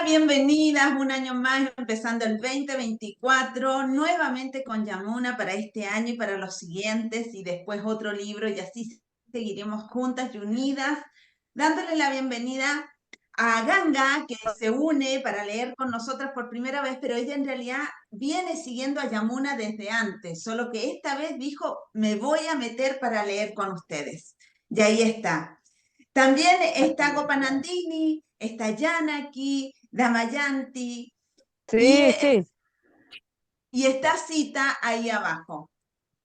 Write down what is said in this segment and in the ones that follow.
Bienvenidas un año más, empezando el 2024, nuevamente con Yamuna para este año y para los siguientes, y después otro libro, y así seguiremos juntas y unidas, dándole la bienvenida a Ganga, que se une para leer con nosotras por primera vez, pero ella en realidad viene siguiendo a Yamuna desde antes, solo que esta vez dijo, me voy a meter para leer con ustedes. Y ahí está. También está Gopanandini, está Janaki, Damayanti Sí, sí. y está Sita ahí abajo.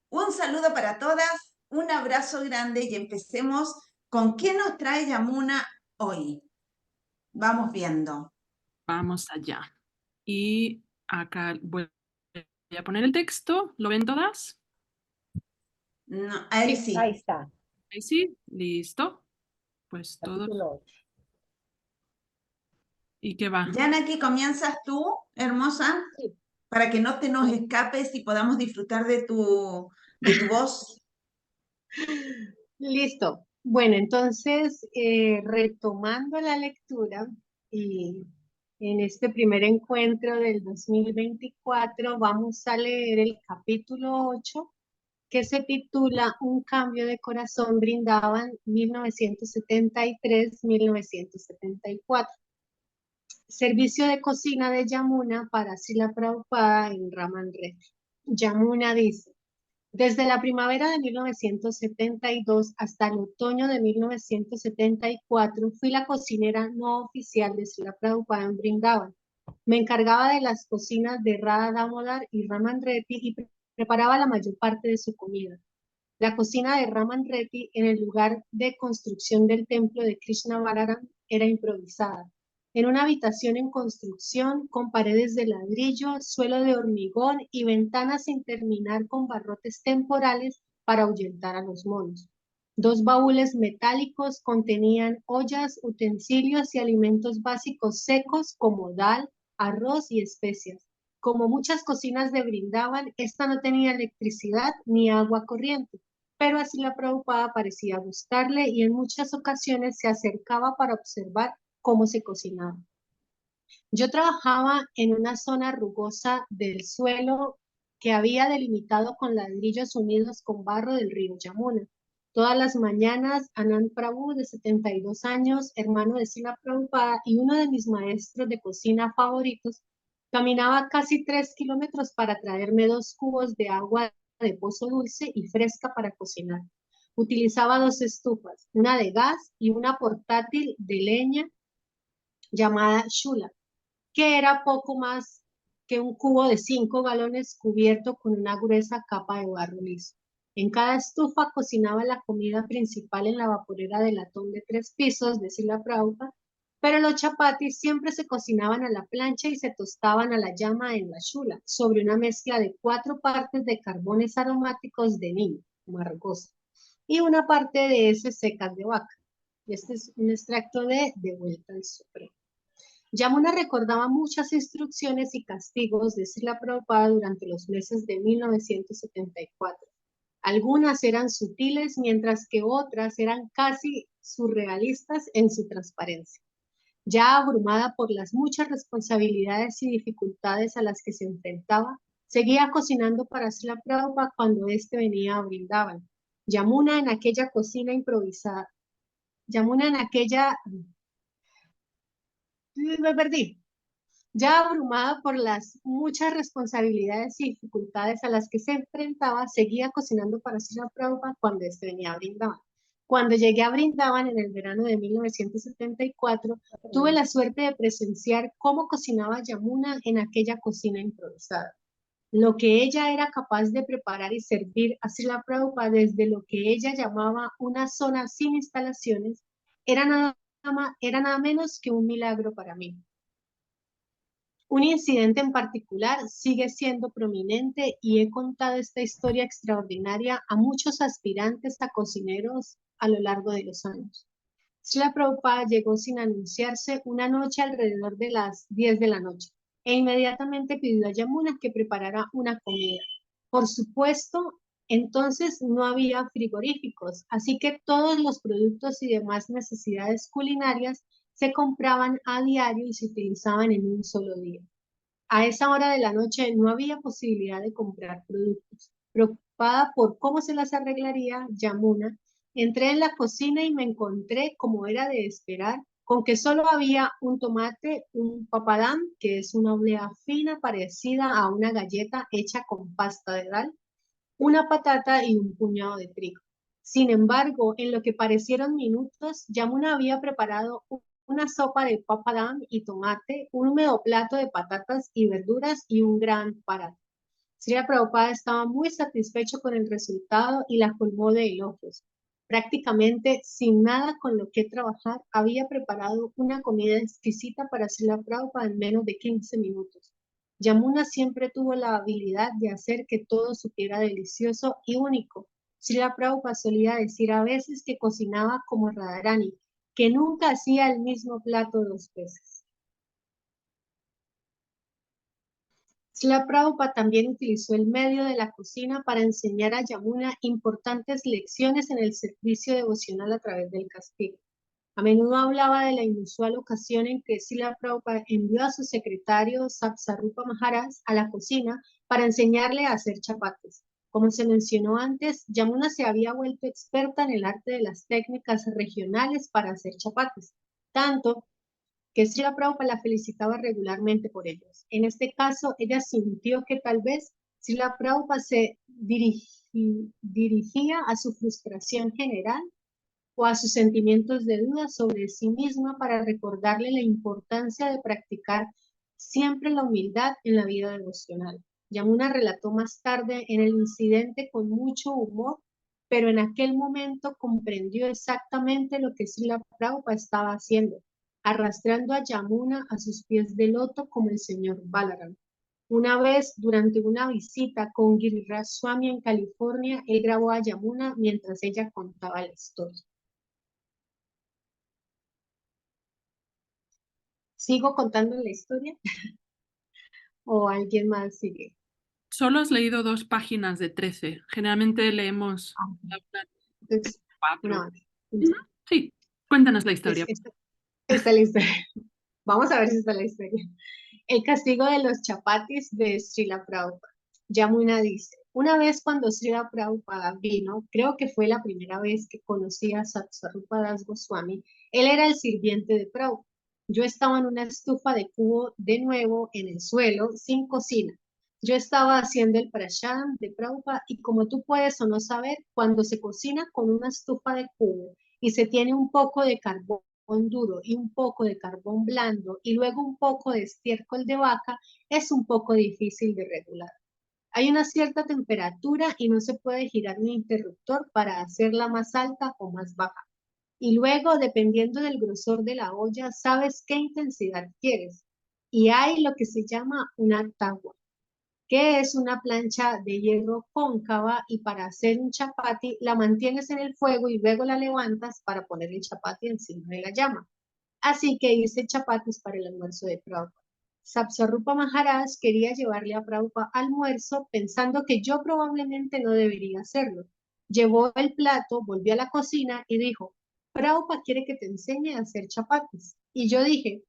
Un saludo para todas, un abrazo grande y empecemos con qué nos trae Yamuna hoy. Vamos viendo. Vamos allá. Y acá voy a poner el texto. ¿Lo ven todas? No, ahí Sí, sí. ahí está, Ahí sí, listo. Pues todo. capítulo 8. ¿Y qué va? Janaki, comienzas tú, hermosa, Sí. para que no te nos escapes y podamos disfrutar de tu voz. Listo. Bueno, entonces, retomando la lectura y en este primer encuentro del 2024 vamos a leer el capítulo 8 que se titula Un cambio de corazón Brindaban 1973-1974. Servicio de cocina de Yamuna para Srila Prabhupada en Raman Reddy. Yamuna dice, desde la primavera de 1972 hasta el otoño de 1974 fui la cocinera no oficial de Srila Prabhupada en Vrindavan. Me encargaba de las cocinas de Radha Damodar y Raman Reddy y preparaba la mayor parte de su comida. La cocina de Raman Reddy en el lugar de construcción del templo de Krishna Balaram era improvisada. En una habitación en construcción con paredes de ladrillo, suelo de hormigón y ventanas sin terminar con barrotes temporales para ahuyentar a los monos. Dos baúles metálicos contenían ollas, utensilios y alimentos básicos secos como dal, arroz y especias. Como muchas cocinas de Brindavan, esta no tenía electricidad ni agua corriente, pero así la Prabhupada parecía gustarle y en muchas ocasiones se acercaba para observar cómo se cocinaba. Yo trabajaba en una zona rugosa del suelo que había delimitado con ladrillos unidos con barro del río Yamuna. Todas las mañanas, Anand Prabhu, de 72 años, hermano de Srila Prabhupada y uno de mis maestros de cocina favoritos, caminaba casi 3 kilómetros para traerme 2 cubos de agua de pozo dulce y fresca para cocinar. Utilizaba 2 estufas, una de gas y una portátil de leña llamada Shula, que era poco más que un cubo de 5 galones cubierto con una gruesa capa de barro liso. En cada estufa cocinaba la comida principal en la vaporera de latón de 3 pisos de Srila Prabhupada, pero los chapatis siempre se cocinaban a la plancha y se tostaban a la llama en la chula, sobre una mezcla de 4 partes de carbones aromáticos de niño, margosa, y una parte de heces secas de vaca. Este es un extracto de Vuelta al Supremo. Yamuna recordaba muchas instrucciones y castigos de Srila Prabhupada durante los meses de 1974. Algunas eran sutiles, mientras que otras eran casi surrealistas en su transparencia. Ya abrumada por las muchas responsabilidades y dificultades a las que se enfrentaba, seguía cocinando para Srila Prabhupada cuando éste venía a Brindavan. Yamuna en aquella cocina improvisada. Yamuna en aquella... Me perdí. Ya abrumada por las muchas responsabilidades y dificultades a las que se enfrentaba, seguía cocinando para Srila Prabhupada cuando este venía a Brindavan. Cuando llegué a Brindavan en el verano de 1974, tuve la suerte de presenciar cómo cocinaba Yamuna en aquella cocina improvisada. Lo que ella era capaz de preparar y servir a Srila Prabhupada desde lo que ella llamaba una zona sin instalaciones era nada menos que un milagro para mí. Un incidente en particular sigue siendo prominente y he contado esta historia extraordinaria a muchos aspirantes a cocineros a lo largo de los años. Srila Prabhupada llegó sin anunciarse una noche alrededor de las 10 de la noche e inmediatamente pidió a Yamuna que preparara una comida. Por supuesto, entonces no había frigoríficos, así que todos los productos y demás necesidades culinarias se compraban a diario y se utilizaban en un solo día. A esa hora de la noche no había posibilidad de comprar productos. Preocupada por cómo se las arreglaría, Yamuna, entré en la cocina y me encontré, como era de esperar, con que solo había un tomate, un papadán, que es una oblea fina parecida a una galleta hecha con pasta de dal, una patata y un puñado de trigo. Sin embargo, en lo que parecieron minutos, Yamuna había preparado una sopa de papadán y tomate, un húmedo plato de patatas y verduras y un gran parato. Srila Prabhupada estaba muy satisfecho con el resultado y la colmó de elogios. Prácticamente sin nada con lo que trabajar, había preparado una comida exquisita para Srila Prabhupada en menos de 15 minutos. Yamuna siempre tuvo la habilidad de hacer que todo supiera delicioso y único. Srila Prabhupada solía decir a veces que cocinaba como Radharani, que nunca hacía el mismo plato dos veces. Srila Prabhupada también utilizó el medio de la cocina para enseñar a Yamuna importantes lecciones en el servicio devocional a través del castigo. A menudo hablaba de la inusual ocasión en que Srila Prabhupada envió a su secretario Sapsarupa Maharaj a la cocina para enseñarle a hacer chapatis. Como se mencionó antes, Yamuna se había vuelto experta en el arte de las técnicas regionales para hacer chapatis, tanto que Srila Prabhupada la felicitaba regularmente por ellos. En este caso, ella sintió que tal vez Srila Prabhupada se dirigía a su frustración general o a sus sentimientos de duda sobre sí misma para recordarle la importancia de practicar siempre la humildad en la vida devocional. Yamuna relató más tarde en el incidente con mucho humor, pero en aquel momento comprendió exactamente lo que Srila Prabhupada estaba haciendo, arrastrando a Yamuna a sus pies de loto como el señor Balaram. Una vez, durante una visita con Giriraj Swami en California, él grabó a Yamuna mientras ella contaba la historia. ¿Sigo contando la historia? ¿O alguien más sigue? Solo has leído 2 páginas de 13. Generalmente leemos Entonces, 4. no, Sí, cuéntanos la historia. Esta es la historia. Vamos a ver si está la historia. El castigo de los chapatis de Srila Prabhupada. Yamuna dice, una vez cuando Srila Prabhupada vino, creo que fue la primera vez que conocí a Satsvarupa Das Goswami, él era el sirviente de Prabhupada. Yo estaba en una estufa de cubo de nuevo en el suelo, sin cocina. Yo estaba haciendo el prashadam de Prabhupada y como tú puedes o no saber, cuando se cocina con una estufa de cubo y se tiene un poco de carbón duro y un poco de carbón blando y luego un poco de estiércol de vaca, es un poco difícil de regular. Hay una cierta temperatura y no se puede girar un interruptor para hacerla más alta o más baja. Y luego, dependiendo del grosor de la olla, sabes qué intensidad quieres. Y hay lo que se llama una tagua, que es una plancha de hierro cóncava y para hacer un chapati la mantienes en el fuego y luego la levantas para poner el chapati encima de la llama. Así que hice chapatis para el almuerzo de Prabhupada. Sapsarupa Maharaj quería llevarle a Prabhupada almuerzo pensando que yo probablemente no debería hacerlo. Llevó el plato, volvió a la cocina y dijo, Prabhupada quiere que te enseñe a hacer chapatis. Y yo dije,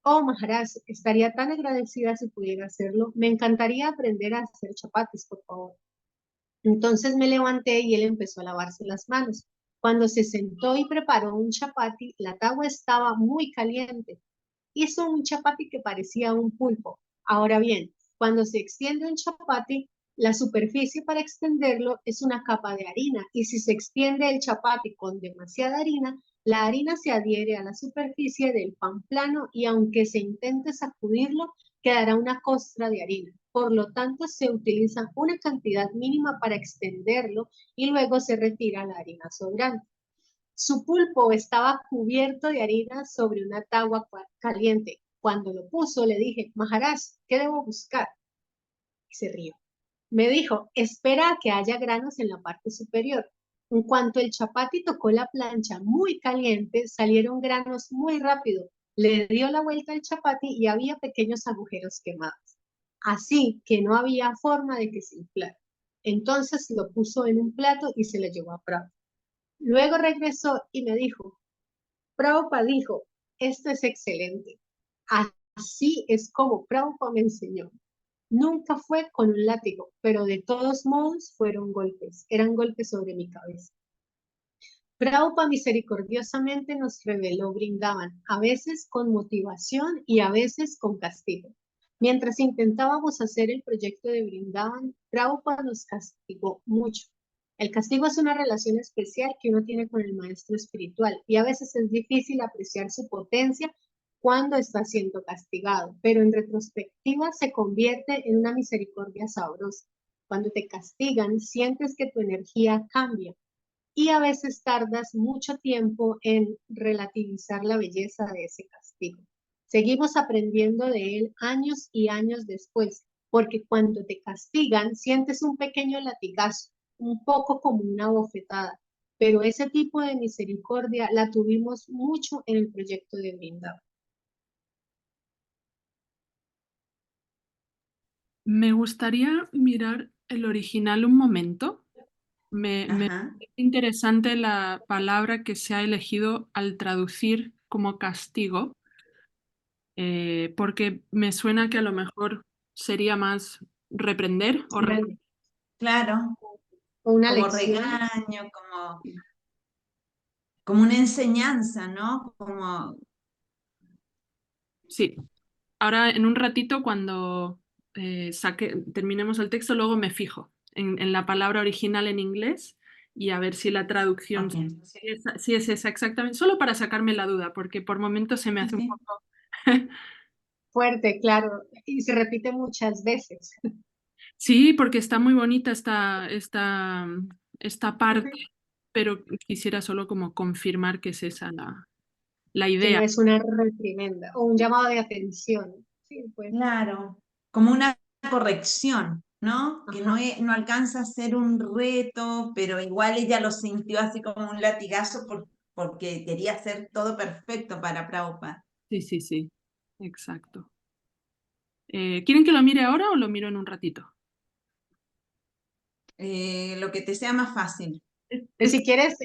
oh Maharaj, estaría tan agradecida si pudiera hacerlo. Me encantaría aprender a hacer chapatis, por favor. Entonces me levanté y él empezó a lavarse las manos. Cuando se sentó y preparó un chapati, la tagua estaba muy caliente. Hizo un chapati que parecía un pulpo. Ahora bien, cuando se extiende un chapati, la superficie para extenderlo es una capa de harina y si se extiende el chapati con demasiada harina, la harina se adhiere a la superficie del pan plano y aunque se intente sacudirlo, quedará una costra de harina. Por lo tanto, se utiliza una cantidad mínima para extenderlo y luego se retira la harina sobrante. Su pulpo estaba cubierto de harina sobre una tagua caliente. Cuando lo puso, le dije, Maharaj, ¿qué debo buscar? Y se rió. Me dijo, espera a que haya granos en la parte superior. En cuanto el chapati tocó la plancha muy caliente, salieron granos muy rápido. Le dio la vuelta al chapati y había pequeños agujeros quemados. Así que no había forma de que se inflara. Entonces lo puso en un plato y se lo llevó a Prabhupada. Luego regresó y me dijo, Prabhupada dijo, esto es excelente. Así es como Prabhupada me enseñó. Nunca fue con un látigo, pero de todos modos fueron golpes, eran golpes sobre mi cabeza. Prabhupada misericordiosamente nos reveló Brindavan, a veces con motivación y a veces con castigo. Mientras intentábamos hacer el proyecto de Brindavan, Prabhupada nos castigó mucho. El castigo es una relación especial que uno tiene con el maestro espiritual y a veces es difícil apreciar su potencia cuando está siendo castigado, pero en retrospectiva se convierte en una misericordia sabrosa. Cuando te castigan, sientes que tu energía cambia y a veces tardas mucho tiempo en relativizar la belleza de ese castigo. Seguimos aprendiendo de él años y años después, porque cuando te castigan sientes un pequeño latigazo, un poco como una bofetada, pero ese tipo de misericordia la tuvimos mucho en el proyecto de Vrindavan. Me gustaría mirar el original un momento. Me Ajá. parece interesante la palabra que se ha elegido al traducir como castigo, porque me suena que a lo mejor sería más reprender o Claro, O una como lección. regaño, como una enseñanza, ¿no? sí. Ahora en un ratito cuando terminemos el texto, luego me fijo en la palabra original en inglés y a ver si la traducción Ok. si es esa exactamente, solo para sacarme la duda, porque por momentos se me Sí, hace un sí. poco... Fuerte, claro, y se repite muchas veces. Sí, porque está muy bonita esta parte, pero quisiera solo como confirmar que es esa la Que no idea. es una reprimenda o un llamado de atención. Sí, pues. Claro, como una corrección, ¿no? Que Ajá. no alcanza a ser un reto, pero igual ella lo sintió así como un latigazo porque quería hacer todo perfecto para Prabhupada. Sí, sí, sí, exacto. ¿Quieren que lo mire ahora o lo miro en un ratito? Lo que te sea más fácil. Es Si quieres,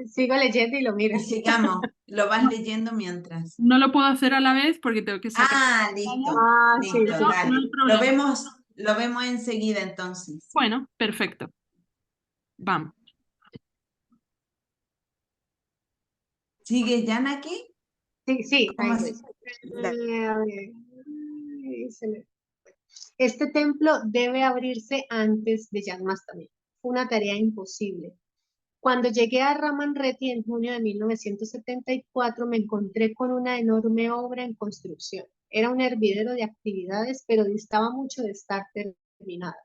sigo leyendo y lo Y miras. sigamos, lo vas leyendo mientras. No lo puedo hacer a la vez porque tengo que sacar Ah, la pantalla, listo, Ah, sí, listo, sí, pero no sí. dale. hay problema. Lo vemos enseguida entonces. Bueno, perfecto. Vamos. ¿Sigue Jan aquí? Sí, sí, ¿Cómo ahí así? voy. Da- A ver. Ay, este templo debe abrirse antes de Janmastami. Fue una tarea imposible. Cuando llegué a Ramanreti en junio de 1974, me encontré con una enorme obra en construcción. Era un hervidero de actividades, pero distaba mucho de estar terminada.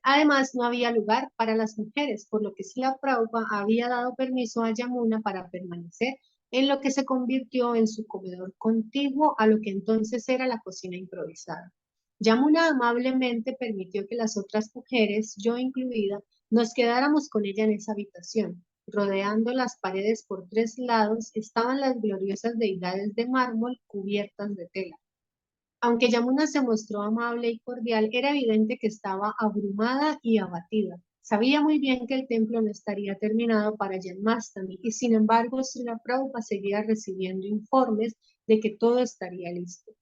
Además, no había lugar para las mujeres, por lo que Srila Prabhupada había dado permiso a Yamuna para permanecer en lo que se convirtió en su comedor contiguo a lo que entonces era la cocina improvisada. Yamuna amablemente permitió que las otras mujeres, yo incluida, nos quedáramos con ella en esa habitación. Rodeando las paredes por tres lados estaban las gloriosas deidades de mármol cubiertas de tela. Aunque Yamuna se mostró amable y cordial, era evidente que estaba abrumada y abatida. Sabía muy bien que el templo no estaría terminado para Janmastami y sin embargo Srila Prabhupada seguía recibiendo informes de que todo estaría listo.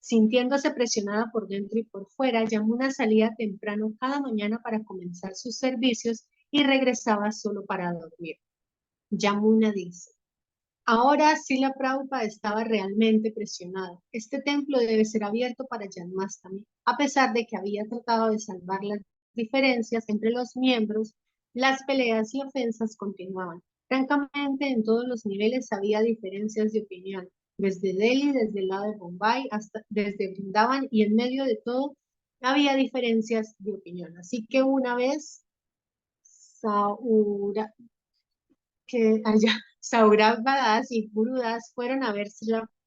Sintiéndose presionada por dentro y por fuera, Yamuna salía temprano cada mañana para comenzar sus servicios y regresaba solo para dormir. Yamuna dice: ahora Srila Prabhupada estaba realmente presionado. Este templo debe ser abierto para Janmastami. A pesar de que había tratado de salvar las diferencias entre los miembros, las peleas y ofensas continuaban. Francamente, en todos los niveles había diferencias de opinión, desde Delhi, desde el lado de Bombay, hasta desde Brindavan, y en medio de todo había diferencias de opinión. Así que una vez Saura, que allá Saurabh Badas y Guru Das fueron a ver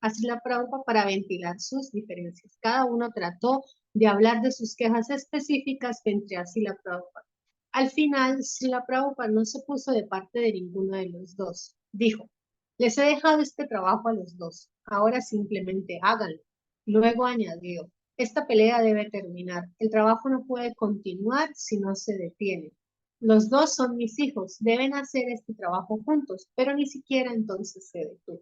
a Srila Prabhupada para ventilar sus diferencias. Cada uno trató de hablar de sus quejas específicas frente a Srila Prabhupada. Al final, Srila Prabhupada no se puso de parte de ninguno de los dos. Dijo: les he dejado este trabajo a los dos, ahora simplemente háganlo. Luego añadió: esta pelea debe terminar, el trabajo no puede continuar si no se detiene. Los dos son mis hijos, deben hacer este trabajo juntos, pero ni siquiera entonces se detuvo.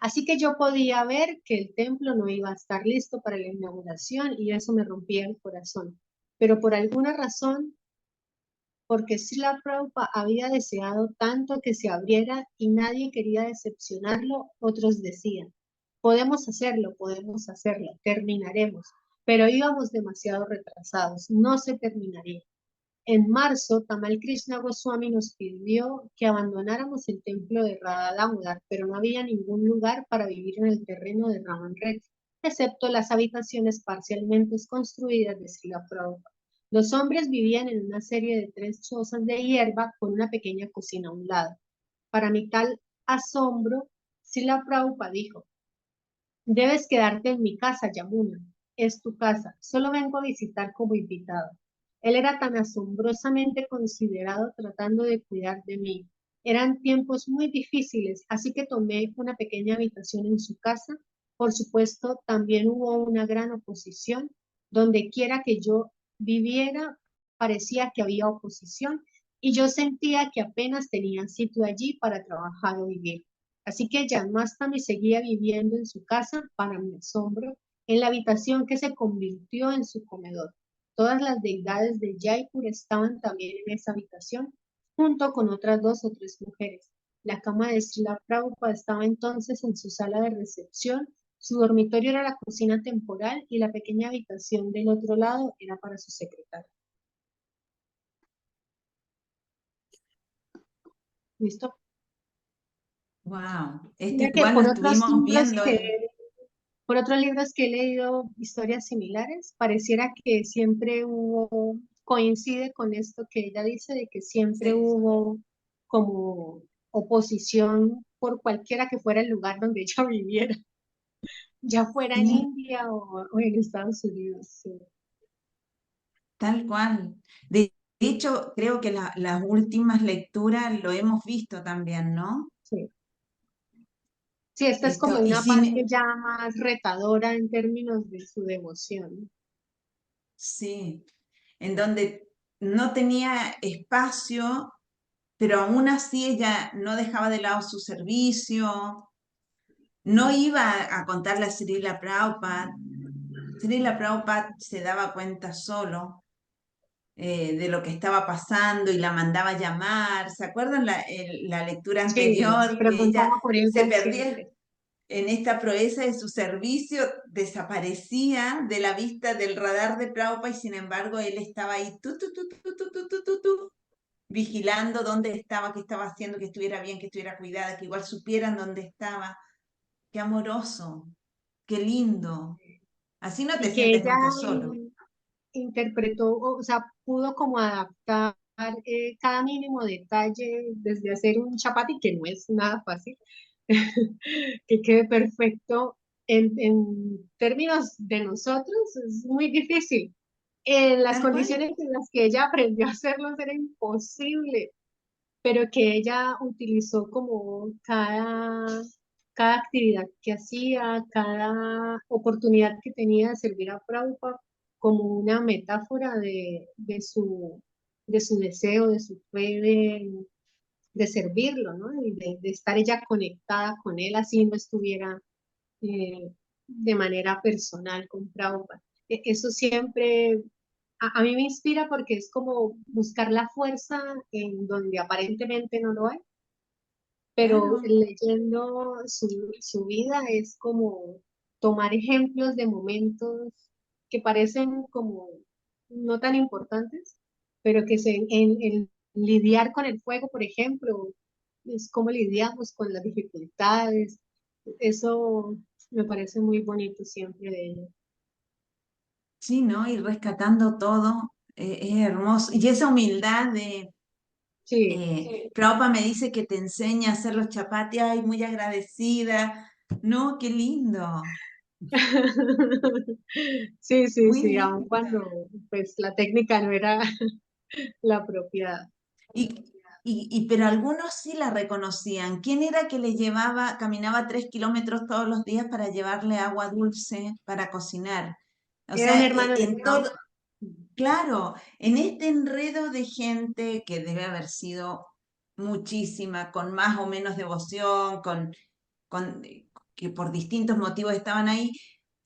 Así que yo podía ver que el templo no iba a estar listo para la inauguración y eso me rompía el corazón. Pero por alguna razón, porque Srila Prabhupada había deseado tanto que se abriera y nadie quería decepcionarlo, otros decían, podemos hacerlo, terminaremos, pero íbamos demasiado retrasados, no se terminaría. En marzo, Tamal Krishna Goswami nos pidió que abandonáramos el templo de Radha Damodar, pero no había ningún lugar para vivir en el terreno de Raman Reddy, excepto las habitaciones parcialmente construidas de Srila Prabhupada. Los hombres vivían en una serie de 3 chozas de hierba con una pequeña cocina a un lado. Para mi tal asombro, Srila Prabhupada dijo, debes quedarte en mi casa, Yamuna. Es tu casa. Solo vengo a visitar como invitado. Él era tan asombrosamente considerado tratando de cuidar de mí. Eran tiempos muy difíciles, así que tomé una pequeña habitación en su casa. Por supuesto, también hubo una gran oposición. Donde quiera que yo viviera, parecía que había oposición y yo sentía que apenas tenía sitio allí para trabajar o vivir. Así que Janmastami seguía viviendo en su casa, para mi asombro, en la habitación que se convirtió en su comedor. Todas las deidades de Jaipur estaban también en esa habitación, junto con otras 2 o 3 mujeres. La cama de Srila Prabhupada estaba entonces en su sala de recepción, su dormitorio era la cocina temporal y la pequeña habitación del otro lado era para su secretaria. ¿Listo? Wow, Mira que igual lo estuvimos viendo en... por otros libros que he leído historias similares, pareciera que siempre hubo, coincide con esto que ella dice, de que siempre Sí, hubo como oposición por cualquiera que fuera el lugar donde ella viviera, ya fuera en sí, India o en Estados Unidos. Sí, tal cual. De hecho, creo que las últimas lecturas lo hemos visto también, ¿no? sí. Sí, esta es como Esto, y una parte sin, ya más retadora en términos de su devoción. sí, en donde no tenía espacio, pero aún así ella no dejaba de lado su servicio, no iba a contarle a Srila Prabhupada. Srila Prabhupada se daba cuenta solo de lo que estaba pasando y la mandaba a llamar. ¿Se acuerdan la lectura Sí, anterior que ella preguntaba por se ella perdía siempre. en esta proeza de su servicio, desaparecía de la vista del radar de Prabhupada y sin embargo él estaba ahí vigilando dónde estaba, qué estaba haciendo, que estuviera bien, que estuviera cuidada, que igual supieran dónde estaba? Qué amoroso, qué lindo. Así no te Y que sientes ella nunca solo. interpretó, o sea, pudo como adaptar cada mínimo detalle, desde hacer un chapati, que no es nada fácil, que quede perfecto en términos de nosotros, es muy difícil. En las Tal cual. condiciones en las que ella aprendió a hacerlo era imposible, pero que ella utilizó como cada actividad que hacía, cada oportunidad que tenía de servir a Prabhupada como una metáfora de su deseo, de su fe de servirlo, ¿no? Y de estar ella conectada con él, así no estuviera de manera personal con Prabhupada. Eso siempre a mí me inspira porque es como buscar la fuerza en donde aparentemente no lo hay, pero Claro. leyendo su vida es como tomar ejemplos de momentos que parecen como no tan importantes, pero que en lidiar con el fuego, por ejemplo, es como lidiamos con las dificultades. Eso me parece muy bonito siempre de ella. Sí, ¿no? Y rescatando todo, es hermoso. Y esa humildad de, Sí, Prabhupada me dice que te enseña a hacer los chapatis, ay, muy agradecida. No, qué lindo, sí, sí, muy sí, aun linda. cuando pues la técnica no era la apropiada. Pero algunos sí la reconocían. ¿Quién era que le llevaba, caminaba 3 kilómetros todos los días para llevarle agua dulce para cocinar? O Era un sea, hermano de todo, Prabhupada. claro, en este enredo de gente que debe haber sido muchísima, con más o menos devoción, con que por distintos motivos estaban ahí,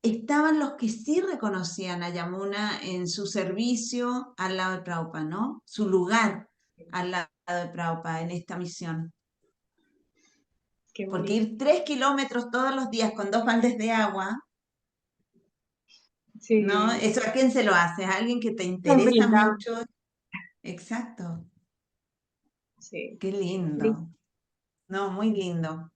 estaban los que sí reconocían a Yamuna en su servicio al lado de Prabhupada, ¿no? Su lugar al lado de Prabhupada en esta misión. Qué Porque bonito. ir 3 kilómetros todos los días con 2 baldes de agua, Sí, ¿no? ¿Eso a quién se lo hace? ¿A alguien que te interesa humildad. mucho? Exacto. Sí. Qué lindo. No, muy lindo.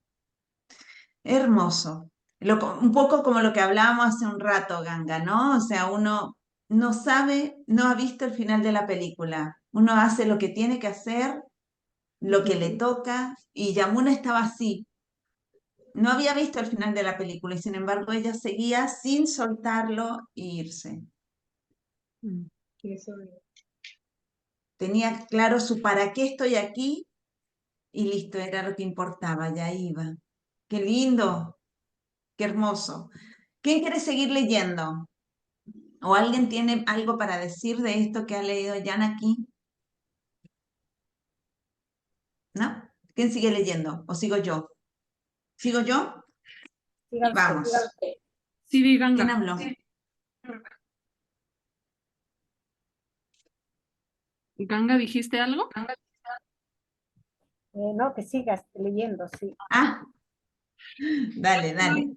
Hermoso. Un poco como lo que hablábamos hace un rato, Ganga, ¿no? O sea, uno no sabe, no ha visto el final de la película. Uno hace lo que tiene que hacer, lo que le Ujú. toca, y Yamuna estaba así. No había visto el final de la película y sin embargo ella seguía sin soltarlo e irse. Mm. Eso es. Tenía claro su para qué estoy aquí y listo, era lo que importaba, ya iba. Qué lindo, qué hermoso. ¿Quién quiere seguir leyendo? ¿O alguien tiene algo para decir de esto que ha leído Jan aquí? ¿No? ¿Quién sigue leyendo? ¿O sigo yo? ¿Sigo yo? Siga usted. Vamos. Sí, ¿Quién Ganga. habló? Ganga, ¿dijiste algo? No, que sigas leyendo, sí. Ah, dale, dale.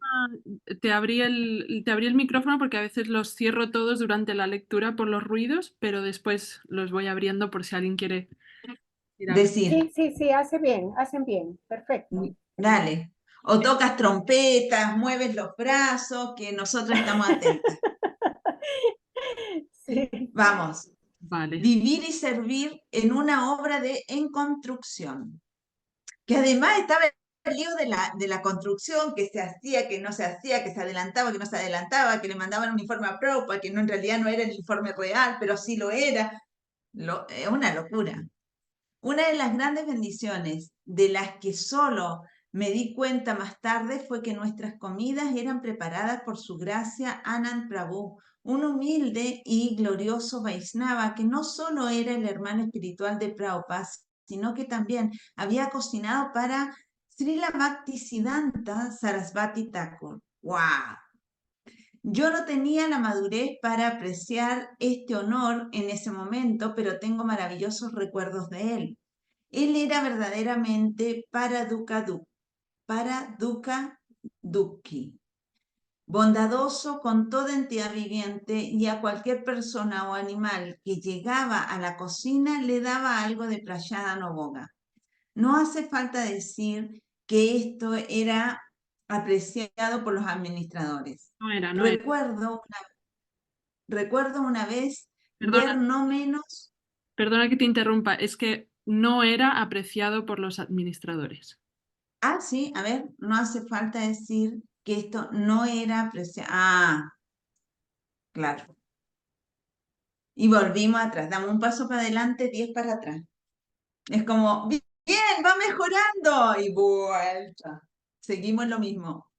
Te abrí el micrófono porque a veces los cierro todos durante la lectura por los ruidos, pero después los voy abriendo por si alguien quiere decir algo. Decir, Sí, hacen bien, perfecto. dale. O tocas trompetas, mueves los brazos, que nosotros estamos atentas. Sí. Vamos. Vale. Vivir y servir en una obra en construcción. Que además estaba el lío de la construcción, que se hacía, que no se hacía, que se adelantaba, que no se adelantaba, que le mandaban un informe a Prabhupada, que no, en realidad no era el informe real, pero sí lo era. Una locura. Una de las grandes bendiciones de las que solo me di cuenta más tarde fue que nuestras comidas eran preparadas por su gracia Anand Prabhu, un humilde y glorioso Vaisnava que no solo era el hermano espiritual de Prabhupada, sino que también había cocinado para Srila Bhaktisiddhanta Sarasvati Thakur. ¡Wow! Yo no tenía la madurez para apreciar este honor en ese momento, pero tengo maravillosos recuerdos de él. Él era verdaderamente para Dukkha Dukki, bondadoso con toda entidad viviente y a cualquier persona o animal que llegaba a la cocina le daba algo de Prasada Boga. No hace falta decir que esto era apreciado por los administradores. No era. Recuerdo una vez ver Perdona, no menos. perdona que te interrumpa, es que no era apreciado por los administradores. Ah, sí, a ver, no hace falta decir que esto no era apreciado. Ah, claro. Y volvimos atrás, damos un paso para adelante, 10 para atrás. Es como, bien, va mejorando. Y vuelta. Seguimos lo mismo.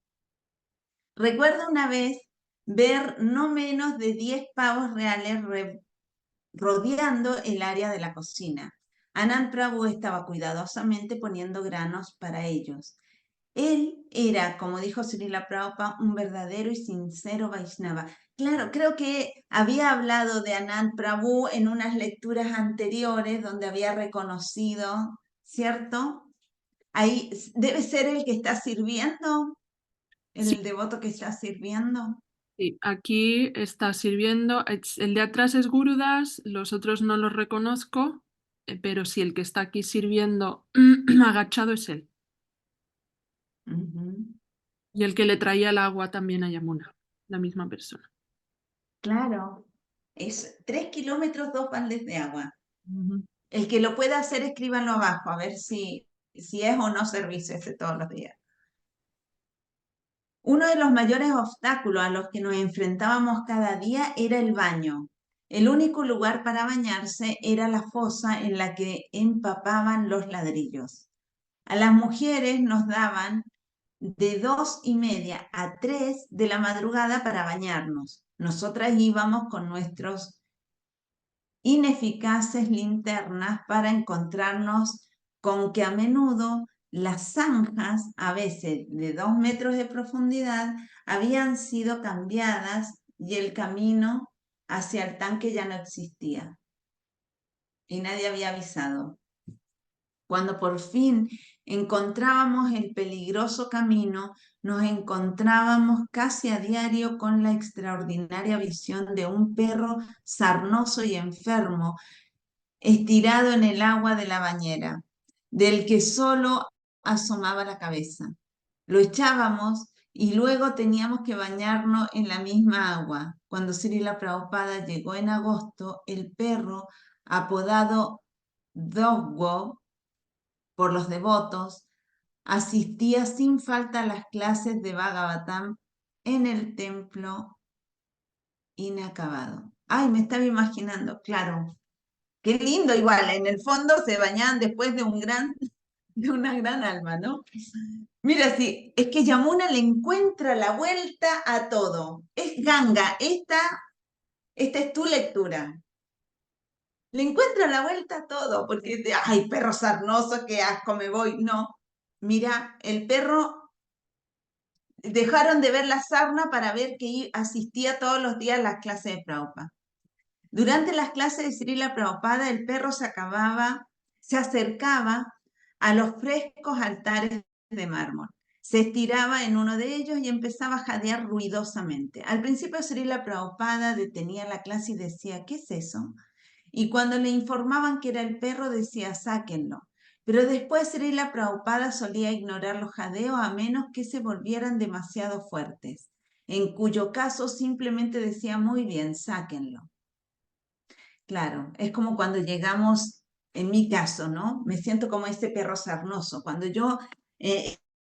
Recuerdo una vez ver no menos de 10 pavos reales rodeando el área de la cocina. Anand Prabhu estaba cuidadosamente poniendo granos para ellos. Él era, como dijo Srila Prabhupada, un verdadero y sincero Vaishnava. Claro, creo que había hablado de Anand Prabhu en unas lecturas anteriores donde había reconocido, ¿cierto? Ahí debe ser el que está sirviendo, Sí, el devoto que está sirviendo. sí, aquí está sirviendo. El de atrás es Gurudas, los otros no los reconozco, pero sí, el que está aquí sirviendo agachado es él. Ujú. Y el que le traía el agua también a Yamuna, la misma persona. Claro, es 3 kilómetros, 2 baldes de agua. Ujú. El que lo pueda hacer, escríbanlo abajo, a ver si es o no servicio ese todos los días. Uno de los mayores obstáculos a los que nos enfrentábamos cada día era el baño. El único lugar para bañarse era la fosa en la que empapaban los ladrillos. A las mujeres nos daban de 2:30 a 3 de la madrugada para bañarnos. Nosotras íbamos con nuestros ineficaces linternas para encontrarnos con que a menudo las zanjas, a veces de 2 metros de profundidad, habían sido cambiadas y el camino hacia el tanque ya no existía. Y nadie había avisado. Cuando por fin encontrábamos el peligroso camino, nos encontrábamos casi a diario con la extraordinaria visión de un perro sarnoso y enfermo, estirado en el agua de la bañera, del que solo asomaba la cabeza. Lo echábamos y luego teníamos que bañarnos en la misma agua. Cuando Srila Prabhupada llegó en agosto, el perro, apodado Doggo por los devotos, asistía sin falta a las clases de Bhagavatam en el templo inacabado. Ay, me estaba imaginando, claro. Qué lindo, igual, en el fondo se bañaban después de una gran alma, ¿no? Mira, sí, es que Yamuna le encuentra la vuelta a todo. Es Ganga, esta es tu lectura. Le encuentra la vuelta a todo, porque, ay, perro sarnoso, qué asco, me voy. No, mira, el perro, dejaron de ver la sarna para ver que asistía todos los días a las clases de Prabhupada. Durante las clases de Srila Prabhupada, el perro se acercaba a los frescos altares de mármol. Se estiraba en uno de ellos y empezaba a jadear ruidosamente. Al principio Srila Prabhupada detenía la clase y decía, ¿qué es eso? Y cuando le informaban que era el perro, decía, sáquenlo. Pero después Srila Prabhupada solía ignorar los jadeos a menos que se volvieran demasiado fuertes, en cuyo caso simplemente decía, muy bien, sáquenlo. Claro, es como cuando llegamos, en mi caso, ¿no? Me siento como ese perro sarnoso. Cuando yo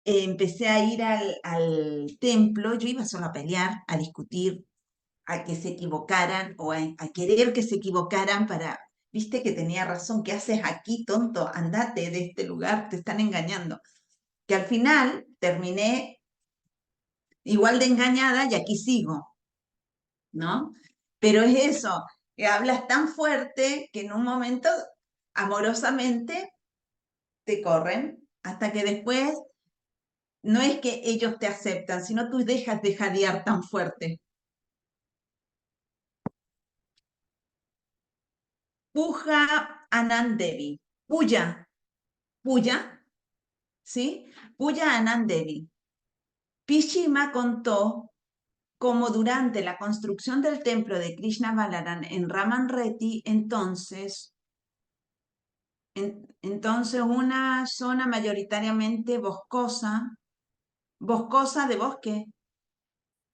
empecé a ir al templo, yo iba solo a pelear, a discutir, a que se equivocaran o a querer que se equivocaran para, viste que tenía razón, ¿qué haces aquí, tonto? Andate de este lugar, te están engañando. Que al final terminé igual de engañada y aquí sigo, ¿no? Pero es eso, que hablas tan fuerte que en un momento amorosamente te corren, hasta que después no es que ellos te aceptan, sino tú dejas de jadear tan fuerte. Puja Anand Devi. Puya, ¿sí? Puya Anand Devi. Pishima contó cómo durante la construcción del templo de Krishna Balaram en Raman Reti, entonces una zona mayoritariamente boscosa de bosque.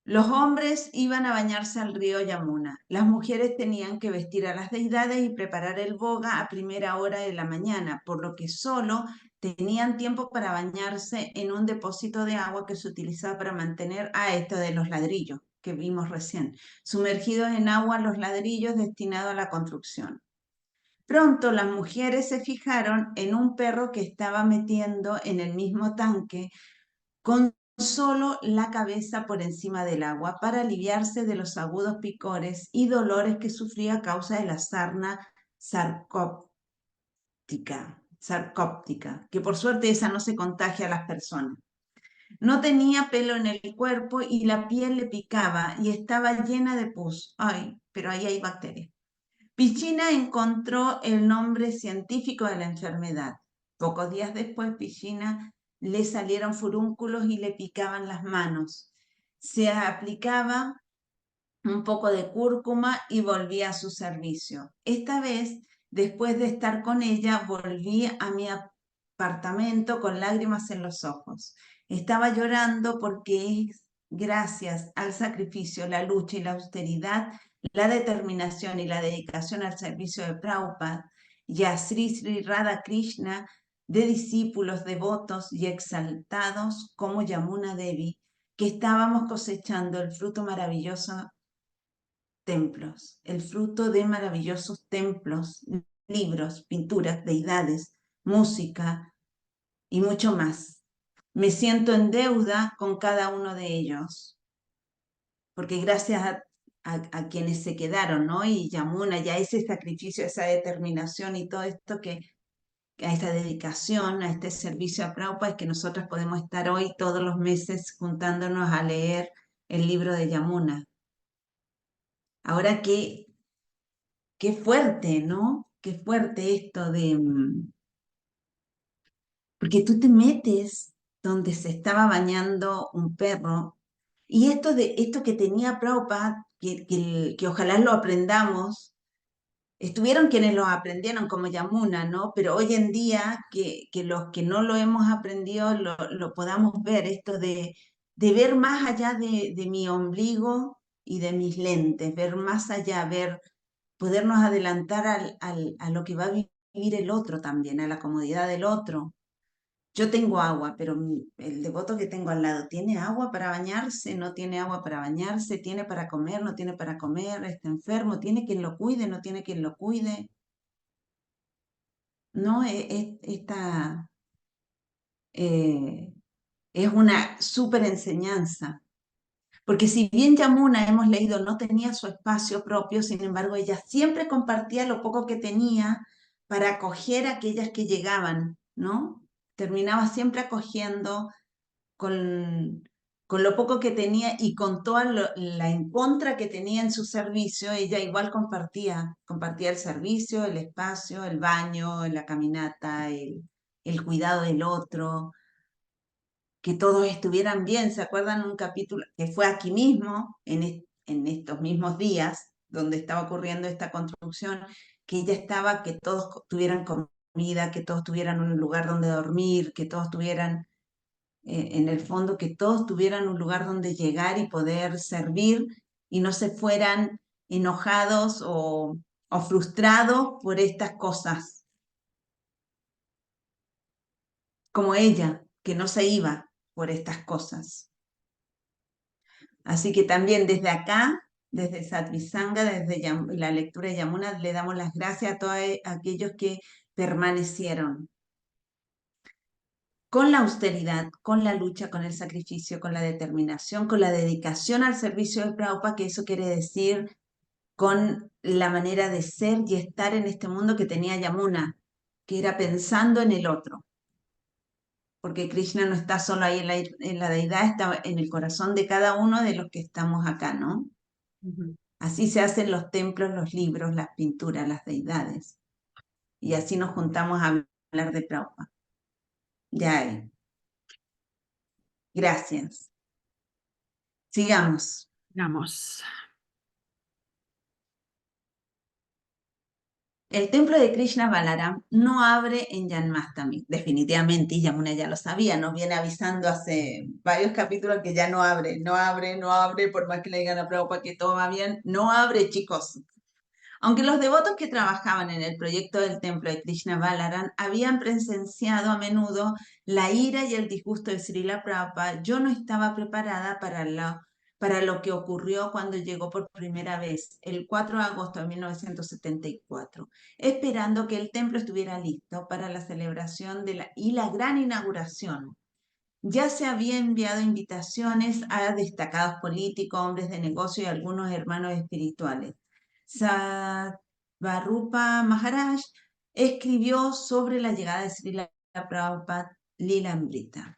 Los hombres iban a bañarse al río Yamuna. Las mujeres tenían que vestir a las deidades y preparar el boga a primera hora de la mañana, por lo que solo tenían tiempo para bañarse en un depósito de agua que se utilizaba para mantener esto de los ladrillos que vimos recién, sumergidos en agua los ladrillos destinados a la construcción. Pronto las mujeres se fijaron en un perro que estaba metiendo en el mismo tanque con solo la cabeza por encima del agua para aliviarse de los agudos picores y dolores que sufría a causa de la sarna sarcóptica, que por suerte esa no se contagia a las personas. No tenía pelo en el cuerpo y la piel le picaba y estaba llena de pus. Ay, pero ahí hay bacterias. Pichina encontró el nombre científico de la enfermedad. Pocos días después, Pichina le salieron furúnculos y le picaban las manos. Se aplicaba un poco de cúrcuma y volvía a su servicio. Esta vez, después de estar con ella, volví a mi apartamento con lágrimas en los ojos. Estaba llorando porque es gracias al sacrificio, la lucha y la austeridad, la determinación y la dedicación al servicio de Prabhupada y a Sri Sri Radha Krishna, de discípulos devotos y exaltados como Yamuna Devi, que estábamos cosechando el fruto maravilloso templos, el fruto de maravillosos templos, libros, pinturas, deidades, música y mucho más. Me siento en deuda con cada uno de ellos, porque gracias a quienes se quedaron, ¿no? Y Yamuna, ya ese sacrificio, esa determinación y todo esto que a esta dedicación, a este servicio a Prabhupada, es que nosotros podemos estar hoy todos los meses juntándonos a leer el libro de Yamuna. Ahora qué fuerte, ¿no? Qué fuerte esto de... Porque tú te metes donde se estaba bañando un perro, y esto que tenía Prabhupada, que ojalá lo aprendamos. Estuvieron quienes lo aprendieron como Yamuna, ¿no? Pero hoy en día que los que no lo hemos aprendido lo podamos ver, esto de ver más allá de mi ombligo y de mis lentes, ver más allá, podernos adelantar a lo que va a vivir el otro también, a la comodidad del otro. Yo tengo agua, pero el devoto que tengo al lado, ¿tiene agua para bañarse? ¿No tiene agua para bañarse? ¿Tiene para comer? ¿No tiene para comer? ¿Está enfermo? ¿Tiene quien lo cuide? ¿No tiene quien lo cuide? No, es una súper enseñanza. Porque si bien Yamuna, hemos leído, no tenía su espacio propio, sin embargo, ella siempre compartía lo poco que tenía para acoger a aquellas que llegaban, ¿no? Terminaba siempre acogiendo con lo poco que tenía y con toda la en contra que tenía en su servicio, ella igual compartía el servicio, el espacio, el baño, la caminata, el cuidado del otro, que todos estuvieran bien. ¿Se acuerdan un capítulo que fue aquí mismo, en estos mismos días, donde estaba ocurriendo esta construcción, que ella estaba, que todos tuvieran comida, que todos tuvieran un lugar donde dormir, que todos tuvieran en el fondo, que todos tuvieran un lugar donde llegar y poder servir y no se fueran enojados o frustrados por estas cosas, como ella, que no se iba por estas cosas. Así que también desde acá, desde Sattvisanga, desde la lectura de Yamuna, le damos las gracias a todos aquellos que permanecieron con la austeridad, con la lucha, con el sacrificio, con la determinación, con la dedicación al servicio de Prabhupada, que eso quiere decir con la manera de ser y estar en este mundo que tenía Yamuna, que era pensando en el otro. Porque Krishna no está solo ahí en la deidad, está en el corazón de cada uno de los que estamos acá, ¿no? Así se hacen los templos, los libros, las pinturas, las deidades. Y así nos juntamos a hablar de Prabhupada. Ya, gracias. Sigamos. Sigamos. El templo de Krishna Balaram no abre en Janmastami, definitivamente, y Yamuna ya lo sabía, nos viene avisando hace varios capítulos que ya no abre, por más que le digan a Prabhupada que todo va bien, no abre, chicos. Aunque los devotos que trabajaban en el proyecto del templo de Krishna Balaram habían presenciado a menudo la ira y el disgusto de Srila Prabhupada, yo no estaba preparada para lo que ocurrió cuando llegó por primera vez, el 4 de agosto de 1974, esperando que el templo estuviera listo para la celebración y la gran inauguración. Ya se había enviado invitaciones a destacados políticos, hombres de negocio y algunos hermanos espirituales. Sadvarupa Maharaj escribió sobre la llegada de Srila Prabhupada Lilamrita.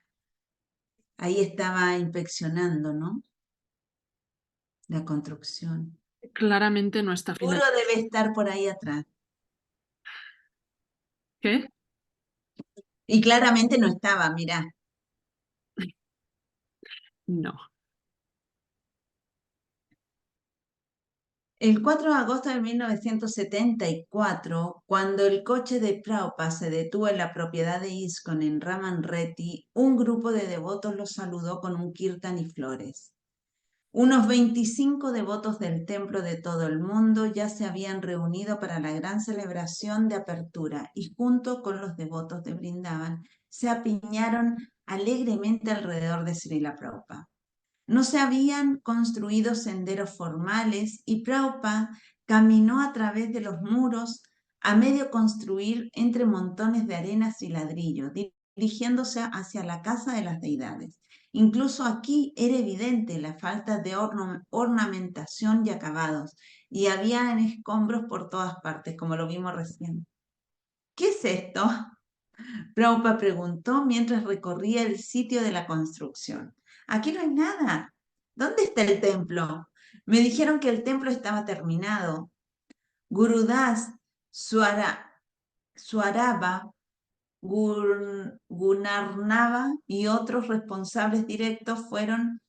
Ahí estaba inspeccionando, ¿no? La construcción. Claramente no está Seguro final. debe estar por ahí atrás. ¿Qué? Y claramente no estaba, mirá. No. El 4 de agosto de 1974, cuando el coche de Prabhupada se detuvo en la propiedad de ISKCON en Raman Reddy, un grupo de devotos los saludó con un kirtan y flores. Unos 25 devotos del templo de todo el mundo ya se habían reunido para la gran celebración de apertura y junto con los devotos de Vrindavan se apiñaron alegremente alrededor de Srila Prabhupada. No se habían construido senderos formales y Prabhupada caminó a través de los muros a medio construir entre montones de arenas y ladrillos, dirigiéndose hacia la casa de las deidades. Incluso aquí era evidente la falta de ornamentación y acabados, y había escombros por todas partes, como lo vimos recién. ¿Qué es esto? Prabhupada preguntó mientras recorría el sitio de la construcción. Aquí no hay nada. ¿Dónde está el templo? Me dijeron que el templo estaba terminado. Gurudas, Swaraba, Gunarnava y otros responsables directos fueron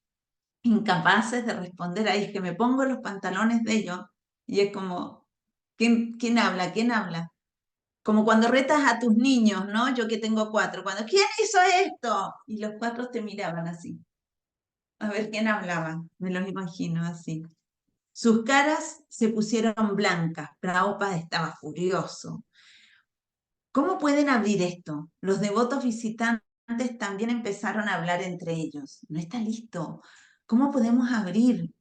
incapaces de responder. Ahí es que me pongo los pantalones de ellos y es como, ¿quién habla? ¿Quién habla? Como cuando retas a tus niños, ¿no? Yo que tengo 4, cuando, ¿quién hizo esto? Y los 4 te miraban así, a ver quién hablaba, me los imagino así. Sus caras se pusieron blancas, Prabhupada estaba furioso. ¿Cómo pueden abrir esto? Los devotos visitantes también empezaron a hablar entre ellos. No está listo. ¿Cómo podemos abrir?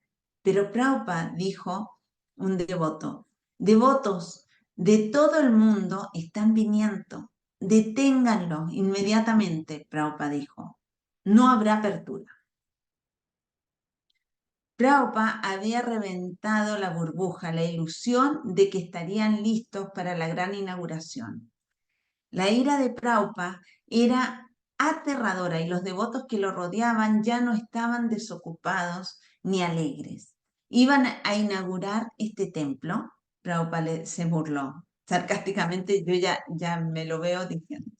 Pero Prabhupada, dijo un devoto, devotos de todo el mundo están viniendo. Deténganlo inmediatamente, Prabhupada dijo. No habrá apertura. Prabhupada había reventado la burbuja, la ilusión de que estarían listos para la gran inauguración. La ira de Prabhupada era aterradora y los devotos que lo rodeaban ya no estaban desocupados ni alegres. ¿Iban a inaugurar este templo? Prabhupada se burló. Sarcásticamente yo ya me lo veo diciendo.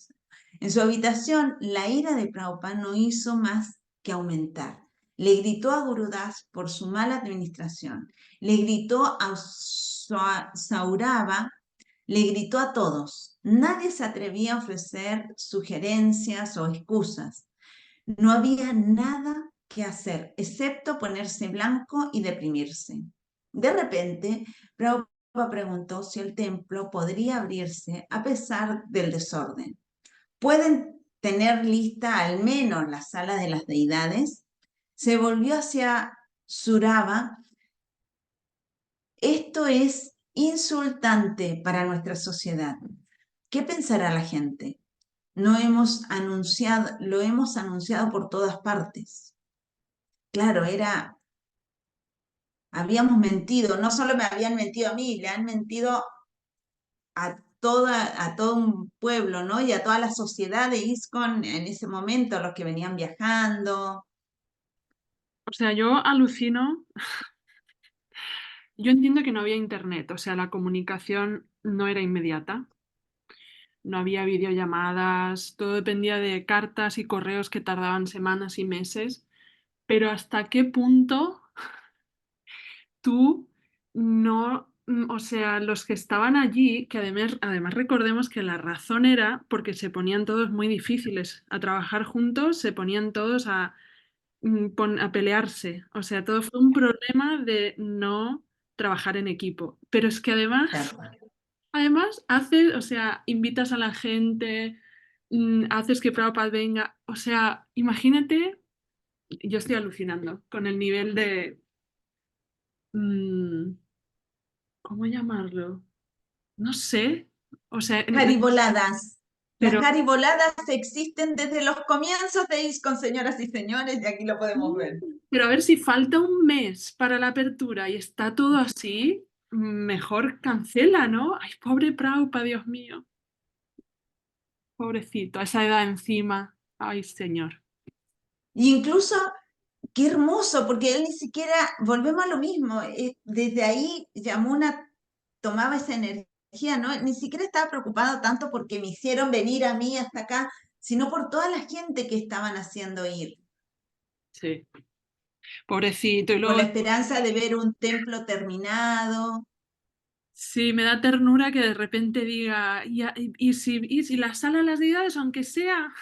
En su habitación, la ira de Prabhupada no hizo más que aumentar. Le gritó a Gurudas por su mala administración. Le gritó a Saurabha, le gritó a todos. Nadie se atrevía a ofrecer sugerencias o excusas. No había nada que hacer, excepto ponerse blanco y deprimirse. De repente, Prabhupada preguntó si el templo podría abrirse a pesar del desorden. ¿Pueden tener lista al menos la sala de las deidades? Se volvió hacia Suraba. Esto es insultante para nuestra sociedad. ¿Qué pensará la gente? Lo hemos anunciado por todas partes. Claro, habíamos mentido, no solo me habían mentido a mí, le han mentido a todo un pueblo, ¿no? Y a toda la sociedad de ISKCON en ese momento, los que venían viajando. O sea, yo alucino. Yo entiendo que no había internet, o sea, la comunicación no era inmediata. No había videollamadas, todo dependía de cartas y correos que tardaban semanas y meses. Pero ¿hasta qué punto tú no, o sea, los que estaban allí, que además recordemos que la razón era porque se ponían todos muy difíciles a trabajar juntos, se ponían todos a pelearse, o sea, todo fue un problema de no trabajar en equipo. Pero es que además haces, o sea, invitas a la gente, haces que Prabhupada venga, o sea, imagínate, yo estoy alucinando con el nivel de, mm, ¿cómo llamarlo? No sé, o sea, Jariboladas. pero, Las jariboladas existen desde los comienzos de ISKCON, señoras y señores, y aquí lo podemos ver. pero a ver si falta un mes para la apertura y está todo así, mejor cancela, ¿no? Ay, pobre Prabhupada, Dios mío, pobrecito, a esa edad encima, ay, señor. Y incluso, qué hermoso, porque él ni siquiera, volvemos a lo mismo, desde ahí Yamuna tomaba esa energía, ¿no? Ni siquiera estaba preocupado tanto porque me hicieron venir a mí hasta acá, sino por toda la gente que estaban haciendo ir, Sí, pobrecito. Y con la luego, esperanza de ver un templo terminado. sí, me da ternura que de repente diga, y si la sala de las deidades, aunque sea,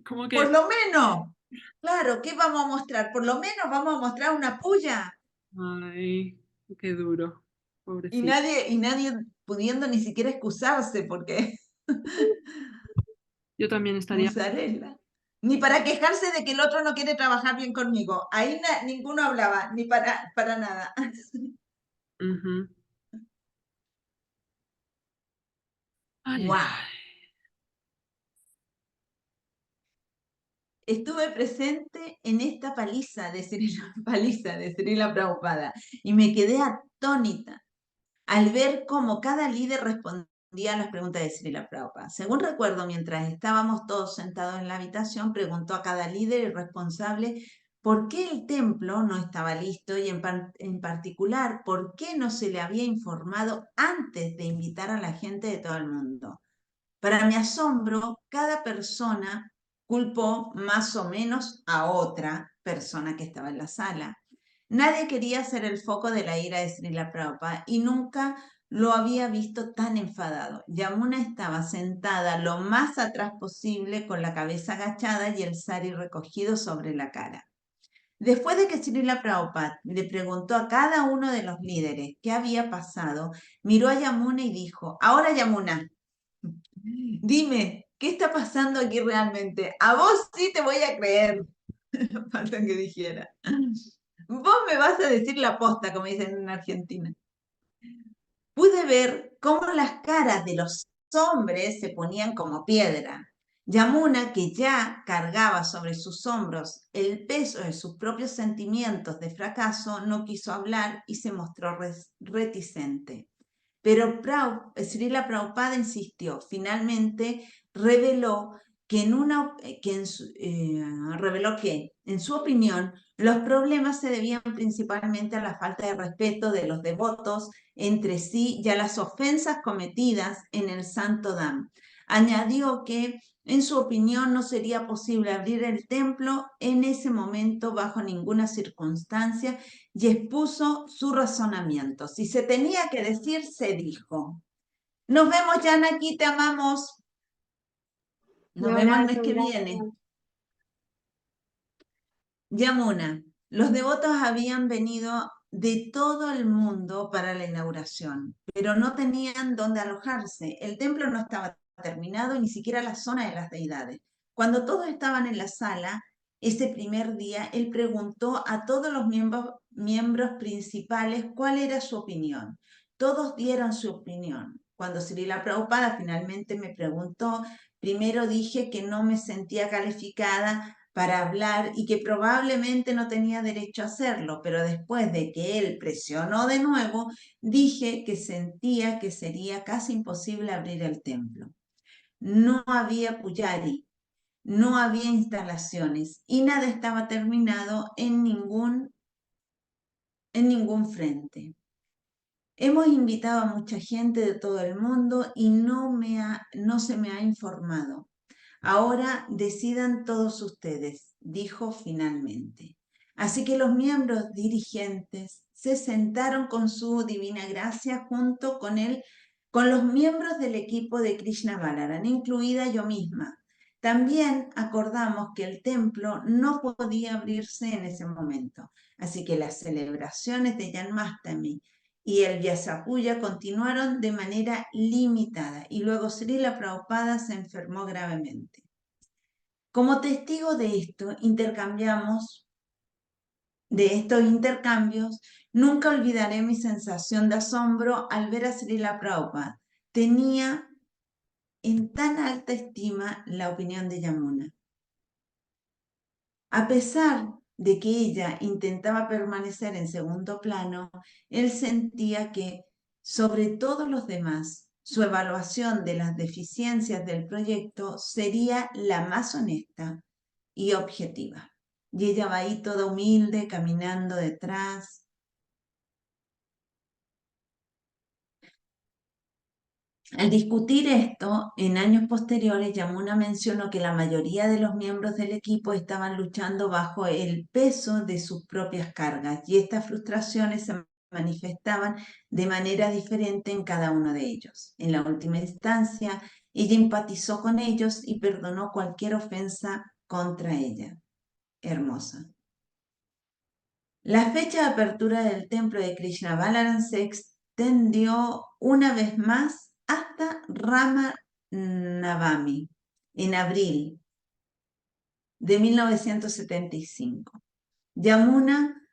como Por que, lo menos, claro, ¿qué vamos a mostrar? Por lo menos vamos a mostrar una puya. ay, qué duro, Y pobrecito. nadie pudiendo ni siquiera excusarse, porque Yo también estaría. musarela. Ni para quejarse de que el otro no quiere trabajar bien conmigo. Ahí ninguno hablaba, ni para nada. Ujú. Ay, ¡Wow! Estuve presente en esta paliza de Srila Prabhupada y me quedé atónita al ver cómo cada líder respondía a las preguntas de Srila Prabhupada. Según recuerdo, mientras estábamos todos sentados en la habitación, preguntó a cada líder y responsable por qué el templo no estaba listo y en particular, por qué no se le había informado antes de invitar a la gente de todo el mundo. Para mi asombro, cada persona culpó más o menos a otra persona que estaba en la sala. Nadie quería ser el foco de la ira de Srila Prabhupada y nunca lo había visto tan enfadado. Yamuna estaba sentada lo más atrás posible con la cabeza agachada y el sari recogido sobre la cara. Después de que Srila Prabhupada le preguntó a cada uno de los líderes qué había pasado, miró a Yamuna y dijo, ahora Yamuna, dime, ¿qué está pasando aquí realmente? A vos sí te voy a creer. Falta que dijera. Vos me vas a decir la posta, como dicen en Argentina. Pude ver cómo las caras de los hombres se ponían como piedra. Yamuna, que ya cargaba sobre sus hombros el peso de sus propios sentimientos de fracaso, no quiso hablar y se mostró reticente. Pero Srila Prabhupada insistió. Finalmente reveló que, reveló que, en su opinión, los problemas se debían principalmente a la falta de respeto de los devotos entre sí y a las ofensas cometidas en el Santo Dham. Añadió que, en su opinión, no sería posible abrir el templo en ese momento bajo ninguna circunstancia y expuso su razonamiento. Si se tenía que decir, se dijo. Nos vemos, Janaki, te amamos. Nos Un vemos el mes abrazo, que gracias. viene. Yamuna, los devotos habían venido de todo el mundo para la inauguración, pero no tenían dónde alojarse. El templo no estaba terminado y ni siquiera la zona de las deidades. Cuando todos estaban en la sala, ese primer día, él preguntó a todos los miembros principales cuál era su opinión. Todos dieron su opinión. Cuando Srila Prabhupada finalmente me preguntó, primero dije que no me sentía calificada para hablar y que probablemente no tenía derecho a hacerlo, pero después de que él presionó de nuevo, dije que sentía que sería casi imposible abrir el templo. No había pujari, no había instalaciones y nada estaba terminado en ningún frente. Hemos invitado a mucha gente de todo el mundo y no se me ha informado. Ahora decidan todos ustedes, dijo finalmente. Así que los miembros dirigentes se sentaron con su divina gracia junto con los miembros del equipo de Krishna Balaram, incluida yo misma. También acordamos que el templo no podía abrirse en ese momento, así que las celebraciones de Janmastami y el Vyasapuya continuaron de manera limitada y luego Srila Prabhupada se enfermó gravemente. Como testigo de estos intercambios, nunca olvidaré mi sensación de asombro al ver a Srila Prabhupada. Tenía en tan alta estima la opinión de Yamuna. A pesar de que ella intentaba permanecer en segundo plano, él sentía que, sobre todos los demás, su evaluación de las deficiencias del proyecto sería la más honesta y objetiva. Y ella va ahí toda humilde, caminando detrás. Al discutir esto, en años posteriores, Yamuna mencionó que la mayoría de los miembros del equipo estaban luchando bajo el peso de sus propias cargas y estas frustraciones se manifestaban de manera diferente en cada uno de ellos. En la última instancia, ella empatizó con ellos y perdonó cualquier ofensa contra ella. Hermosa. La fecha de apertura del templo de Krishna Balaram se extendió una vez más hasta Rama Navami, en abril de 1975. Yamuna,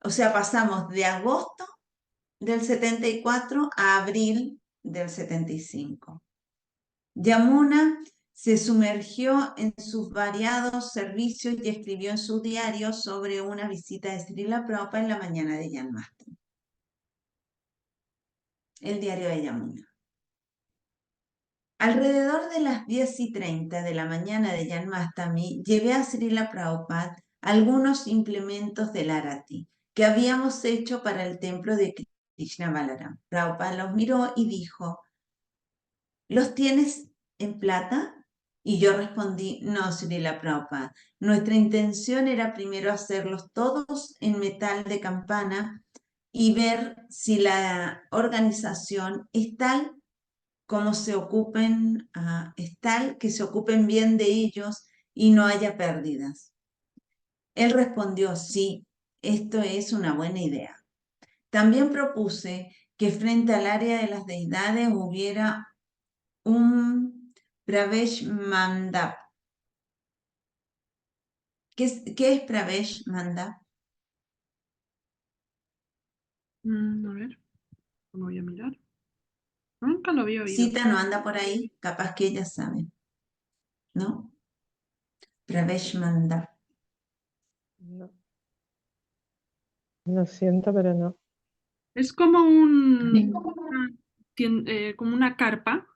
o sea, pasamos de agosto del 74 a abril del 75. Yamuna se sumergió en sus variados servicios y escribió en su diario sobre una visita de Srila Prabhupada en la mañana de Janmastami. El diario de Yamuna. Alrededor de las 10:30 de la mañana de Janmastami, llevé a Srila Prabhupada algunos implementos del Arati que habíamos hecho para el templo de Krishna Balaram. Prabhupada los miró y dijo, ¿los tienes en plata? Y yo respondí, no, Srila Prabhupada. Nuestra intención era primero hacerlos todos en metal de campana y ver si la organización es tal como se ocupen, es tal que se ocupen bien de ellos y no haya pérdidas. Él respondió, sí, esto es una buena idea. También propuse que frente al área de las deidades hubiera un Pravesh Mandap. ¿Qué es Pravesh Mandap? A ver, lo voy a mirar. Nunca lo había oído. Cita no anda por ahí, capaz que ella sabe, ¿no? Pravesh Mandap. No, lo siento, pero no. Es como como una carpa.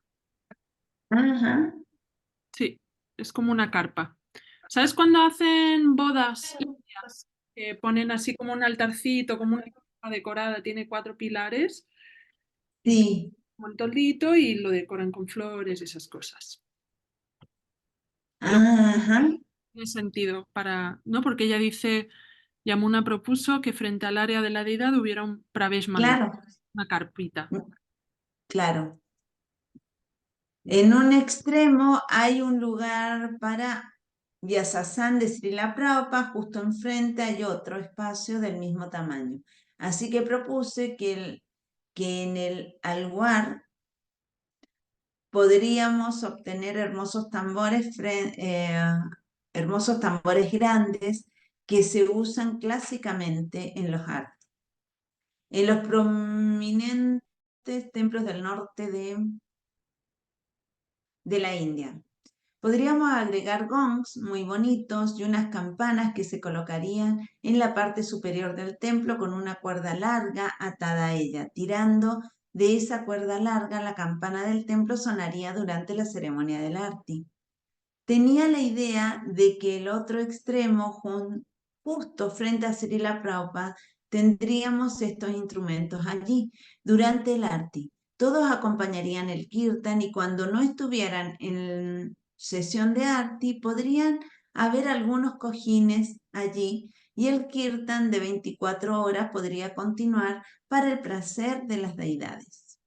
Ajá, Sí, es como una carpa. ¿Sabes cuando hacen bodas indias? Que ponen así como un altarcito, como una carpa decorada, tiene 4 pilares y sí, como el toldito y lo decoran con flores y esas cosas. Pero ajá, tiene sentido para, ¿no? Porque ella dice, Yamuna propuso que frente al área de la deidad hubiera un Pravesh Mandap, claro, una carpita. claro. En un extremo hay un lugar para Vyasasana de Srila Prabhupada, justo enfrente hay otro espacio del mismo tamaño. Así que propuse que en el alguar podríamos obtener hermosos tambores grandes que se usan clásicamente en los artes. En los prominentes templos del norte de la India. Podríamos agregar gongs muy bonitos y unas campanas que se colocarían en la parte superior del templo con una cuerda larga atada a ella. Tirando de esa cuerda larga, la campana del templo sonaría durante la ceremonia del Arti. Tenía la idea de que el otro extremo, justo frente a Srila Prabhupada, tendríamos estos instrumentos allí durante el Arti. Todos acompañarían el Kirtan y cuando no estuvieran en sesión de Arti, podrían haber algunos cojines allí y el Kirtan de 24 horas podría continuar para el placer de las deidades.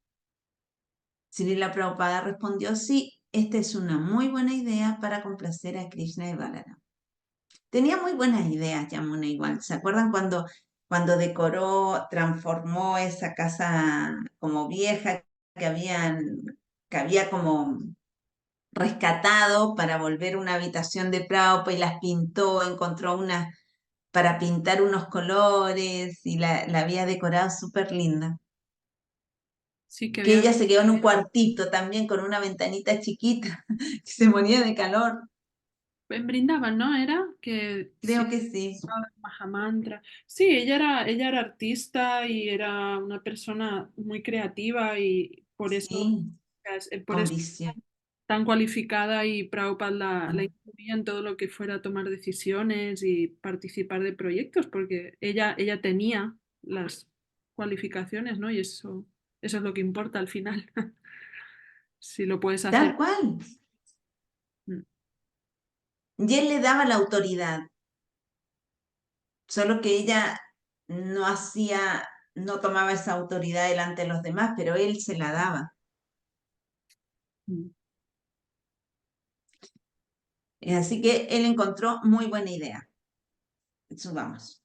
Srila Prabhupada respondió, sí, esta es una muy buena idea para complacer a Krishna y Balaram. Tenía muy buenas ideas Yamuna igual. ¿Se acuerdan cuando decoró, transformó esa casa como vieja que había como rescatado para volver una habitación de Prabhupada y las pintó, encontró una para pintar unos colores y la había decorado súper linda? Sí, que Que había ella se quedó en un cuartito también con una ventanita chiquita, que se moría de calor. en Brindaban, ¿no? Era que sí, Creo que sí. Mahamantra. Sí, ella era artista y era una persona muy creativa y Sí, por con eso visión. tan cualificada y Prabhupada la incluía en todo lo que fuera tomar decisiones y participar de proyectos, porque ella tenía las cualificaciones, ¿no? Y eso es lo que importa al final. Si lo puedes Tal hacer. cual. Mm. Y él le daba la autoridad, solo que ella no hacía, no tomaba esa autoridad delante de los demás, pero él se la daba. Mm. Así que él encontró muy buena idea. Subamos.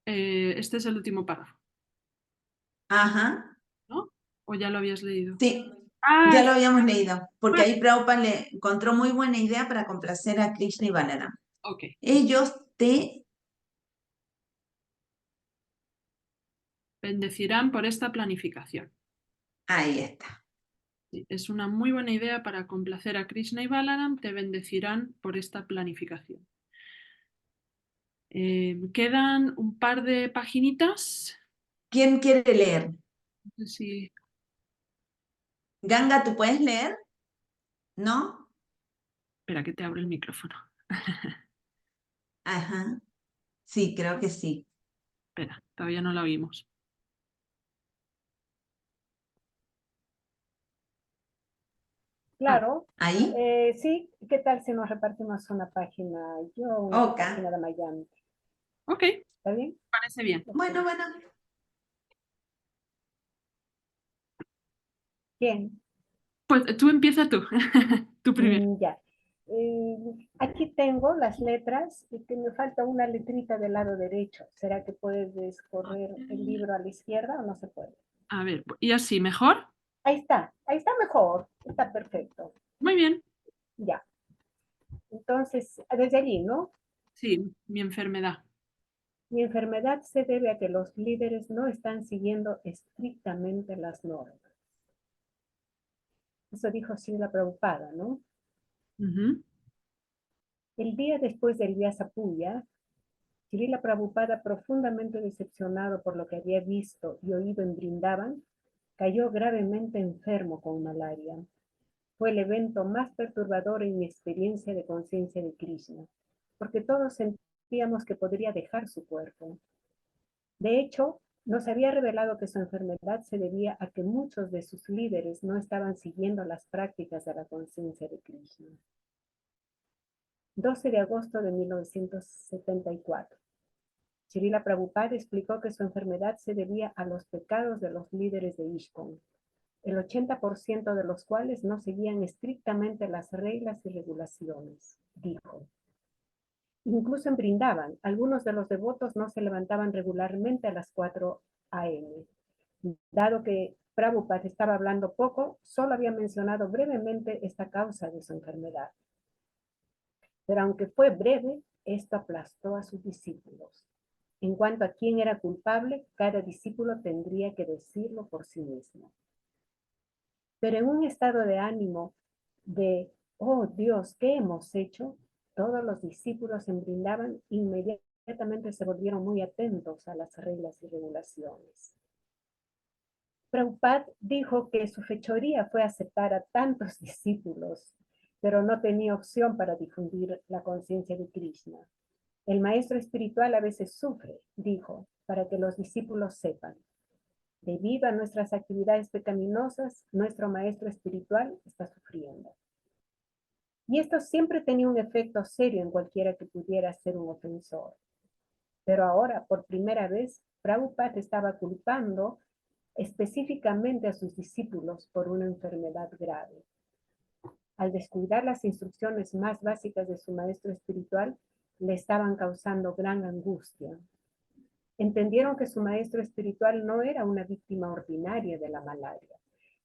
Este es el último párrafo, Ajá, ¿no? ¿O ya lo habías leído? sí, Ah, ya lo habíamos leído, porque bueno, ahí Prabhupada le encontró muy buena idea para complacer a Krishna y Balaram. ok. Ellos te Bendecirán por esta planificación. Ahí está. Sí, es una muy buena idea para complacer a Krishna y Balaram. Te bendecirán por esta planificación. Quedan un par de paginitas. ¿Quién quiere leer? No sé si Ganga, ¿tú puedes leer? ¿No? Espera que te abro el micrófono. Ajá. Sí, creo que sí. Espera, todavía no la oímos. Claro. ¿Ahí? Sí, ¿qué tal si nos repartimos una página yo, una Ok. página de Miami? Ok, ¿Está bien? parece bien. Bueno, bueno. Bien. Pues tú empieza tú. Tú primero. Ya. Aquí tengo las letras y que me falta una letrita del lado derecho. ¿Será que puedes correr el libro a la izquierda o no se puede? A ver, ¿y así mejor? Ahí está mejor, está perfecto. Muy bien. Ya. Entonces, desde allí, ¿no? Sí, mi enfermedad. Mi enfermedad se debe a que los líderes no están siguiendo estrictamente las normas. Eso dijo Srila Prabhupada, ¿no? Ujú. El día después del Vyasa Puya, Srila Prabhupada, profundamente decepcionado por lo que había visto y oído en Brindavan, cayó gravemente enfermo con malaria. Fue el evento más perturbador en mi experiencia de conciencia de Krishna, porque todos sentíamos que podría dejar su cuerpo. De hecho, nos había revelado que su enfermedad se debía a que muchos de sus líderes no estaban siguiendo las prácticas de la conciencia de Krishna. 12 de agosto de 1974. Srila Prabhupada explicó que su enfermedad se debía a los pecados de los líderes de ISKCON, el 80% de los cuales no seguían estrictamente las reglas y regulaciones, dijo. Incluso en Brindavan, algunos de los devotos no se levantaban regularmente a las 4 a.m. Dado que Prabhupada estaba hablando poco, solo había mencionado brevemente esta causa de su enfermedad. Pero aunque fue breve, esto aplastó a sus discípulos. En cuanto a quién era culpable, cada discípulo tendría que decirlo por sí mismo. Pero en un estado de ánimo de, oh Dios, ¿qué hemos hecho? Todos los discípulos en Brindavan inmediatamente se volvieron muy atentos a las reglas y regulaciones. Prabhupada dijo que su fechoría fue aceptar a tantos discípulos, pero no tenía opción para difundir la conciencia de Krishna. El maestro espiritual a veces sufre, dijo, para que los discípulos sepan. Debido a nuestras actividades pecaminosas, nuestro maestro espiritual está sufriendo. Y esto siempre tenía un efecto serio en cualquiera que pudiera ser un ofensor. Pero ahora, por primera vez, Prabhupada estaba culpando específicamente a sus discípulos por una enfermedad grave. Al descuidar las instrucciones más básicas de su maestro espiritual, le estaban causando gran angustia. Entendieron que su maestro espiritual no era una víctima ordinaria de la malaria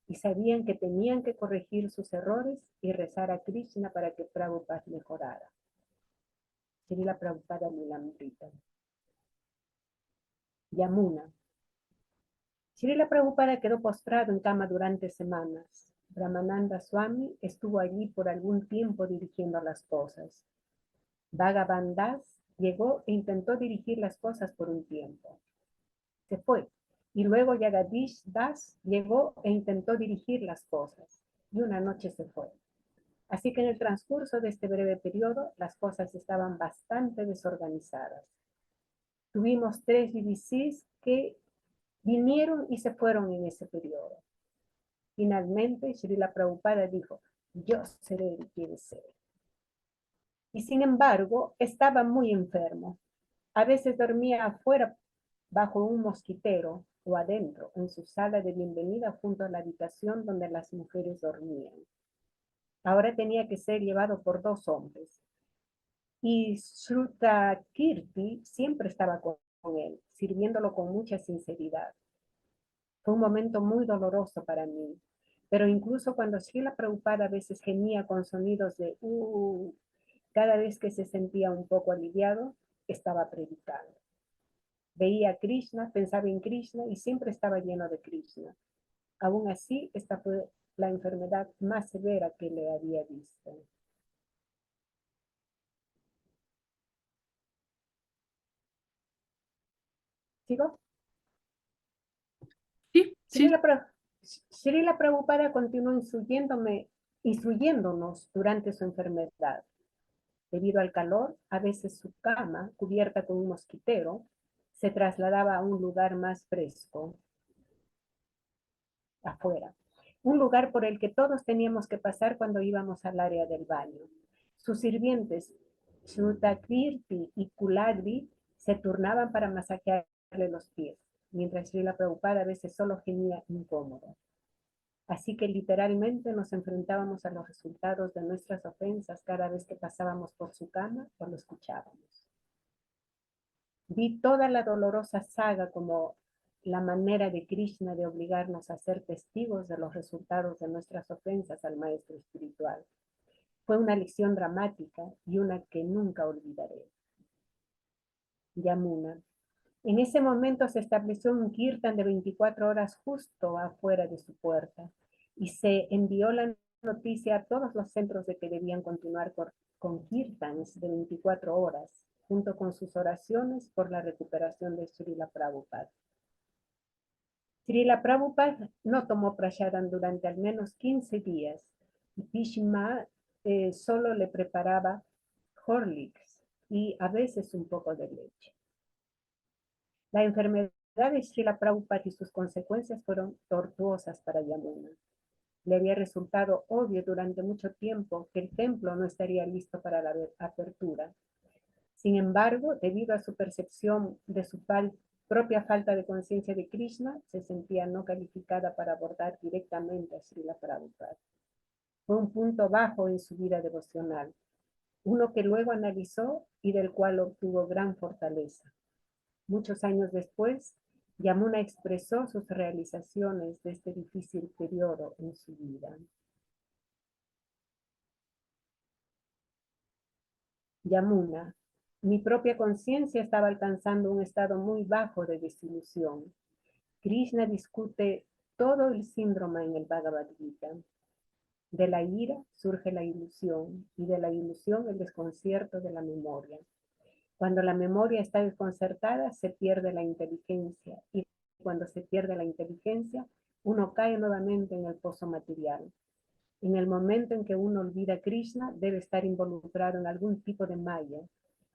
y sabían que tenían que corregir sus errores y rezar a Krishna para que Prabhupada mejorara. Srila Prabhupada Lilamrita. Yamuna. Srila Prabhupada quedó postrado en cama durante semanas. Brahmananda Swami estuvo allí por algún tiempo dirigiendo las cosas. Bhagavan Das llegó e intentó dirigir las cosas por un tiempo. Se fue. Y luego Jagadish Das llegó e intentó dirigir las cosas. Y una noche se fue. Así que en el transcurso de este breve periodo, las cosas estaban bastante desorganizadas. Tuvimos 3 BBCs que vinieron y se fueron en ese periodo. Finalmente, Srila Prabhupada dijo, yo seré el que debe ser. Y sin embargo, estaba muy enfermo. A veces dormía afuera bajo un mosquitero o adentro en su sala de bienvenida junto a la habitación donde las mujeres dormían. Ahora tenía que ser llevado por 2 hombres. Y Shrutakirti siempre estaba con él, sirviéndolo con mucha sinceridad. Fue un momento muy doloroso para mí, pero incluso cuando Srila Prabhupada a veces gemía con sonidos de cada vez que se sentía un poco aliviado, estaba predicando. Veía a Krishna, pensaba en Krishna y siempre estaba lleno de Krishna. Aún así, esta fue la enfermedad más severa que le había visto. ¿Sigo? Sí, sí. Srila Prabhupada continuó instruyéndonos durante su enfermedad. Debido al calor, a veces su cama, cubierta con un mosquitero, se trasladaba a un lugar más fresco, afuera. Un lugar por el que todos teníamos que pasar cuando íbamos al área del baño. Sus sirvientes, Shrutakirti y Kulagri, se turnaban para masajearle los pies, mientras Srila Prabhupada a veces solo gemía incómodo. Así que literalmente nos enfrentábamos a los resultados de nuestras ofensas cada vez que pasábamos por su cama o lo escuchábamos. Vi toda la dolorosa saga como la manera de Krishna de obligarnos a ser testigos de los resultados de nuestras ofensas al maestro espiritual. Fue una lección dramática y una que nunca olvidaré. Yamuna. En ese momento se estableció un kirtan de 24 horas justo afuera de su puerta y se envió la noticia a todos los centros de que debían continuar con kirtans de 24 horas, junto con sus oraciones por la recuperación de Srila Prabhupada. Srila Prabhupada no tomó prasadam durante al menos 15 días y Bhishma solo le preparaba Horlicks y a veces un poco de leche. La enfermedad de Srila Prabhupada y sus consecuencias fueron tortuosas para Yamuna. Le había resultado obvio durante mucho tiempo que el templo no estaría listo para la apertura. Sin embargo, debido a su percepción de su propia falta de conciencia de Krishna, se sentía no calificada para abordar directamente a Srila Prabhupada. Fue un punto bajo en su vida devocional, uno que luego analizó y del cual obtuvo gran fortaleza. Muchos años después, Yamuna expresó sus realizaciones de este difícil periodo en su vida. Yamuna, mi propia conciencia estaba alcanzando un estado muy bajo de desilusión. Krishna discute todo el síndrome en el Bhagavad Gita. De la ira surge la ilusión y de la ilusión el desconcierto de la memoria. Cuando la memoria está desconcertada, se pierde la inteligencia y cuando se pierde la inteligencia, uno cae nuevamente en el pozo material. En el momento en que uno olvida a Krishna, debe estar involucrado en algún tipo de maya,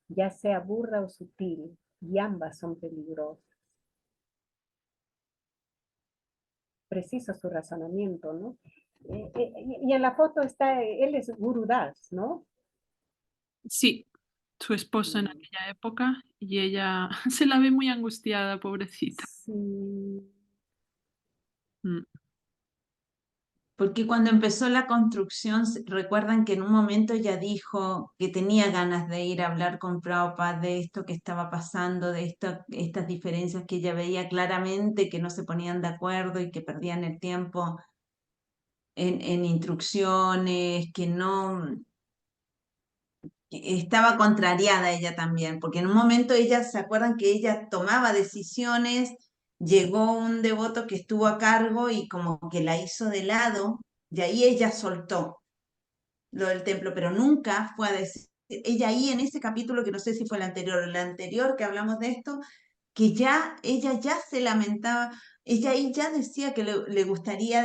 ya sea burda o sutil, y ambas son peligrosas. Preciso su razonamiento, ¿no? Y en la foto está, él es Guru Das, ¿no? Sí, su esposo en aquella época y ella se la ve muy angustiada, pobrecita. Sí. Mm. Porque cuando empezó la construcción, recuerdan que en un momento ella dijo que tenía ganas de ir a hablar con Prabhupada de esto que estaba pasando, de estas diferencias que ella veía claramente que no se ponían de acuerdo y que perdían el tiempo en instrucciones, que no, estaba contrariada ella también, porque en un momento ella, ¿se acuerdan que ella tomaba decisiones? Llegó un devoto que estuvo a cargo y como que la hizo de lado, y ahí ella soltó lo del templo, pero nunca fue a decir, ella ahí en ese capítulo, que no sé si fue el anterior que hablamos de esto, que ya ella ya se lamentaba, ella ahí ya decía que le gustaría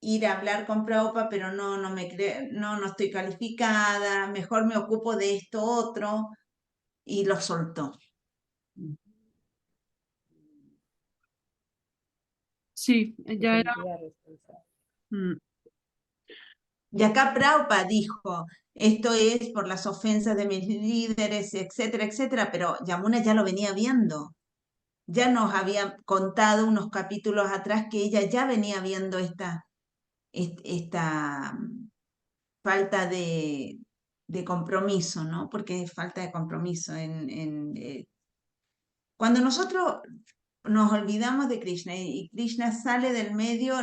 ir a hablar con Prabhupada, pero no me no estoy calificada, mejor me ocupo de esto otro, y lo soltó. Sí, Se ella era... sentía responsable. Mm. Y acá Prabhupada dijo, esto es por las ofensas de mis líderes, etcétera, etcétera, pero Yamuna ya lo venía viendo. Ya nos había contado unos capítulos atrás que ella ya venía viendo esta falta de compromiso, ¿no? Porque es falta de compromiso. Cuando nosotros nos olvidamos de Krishna y Krishna sale del medio,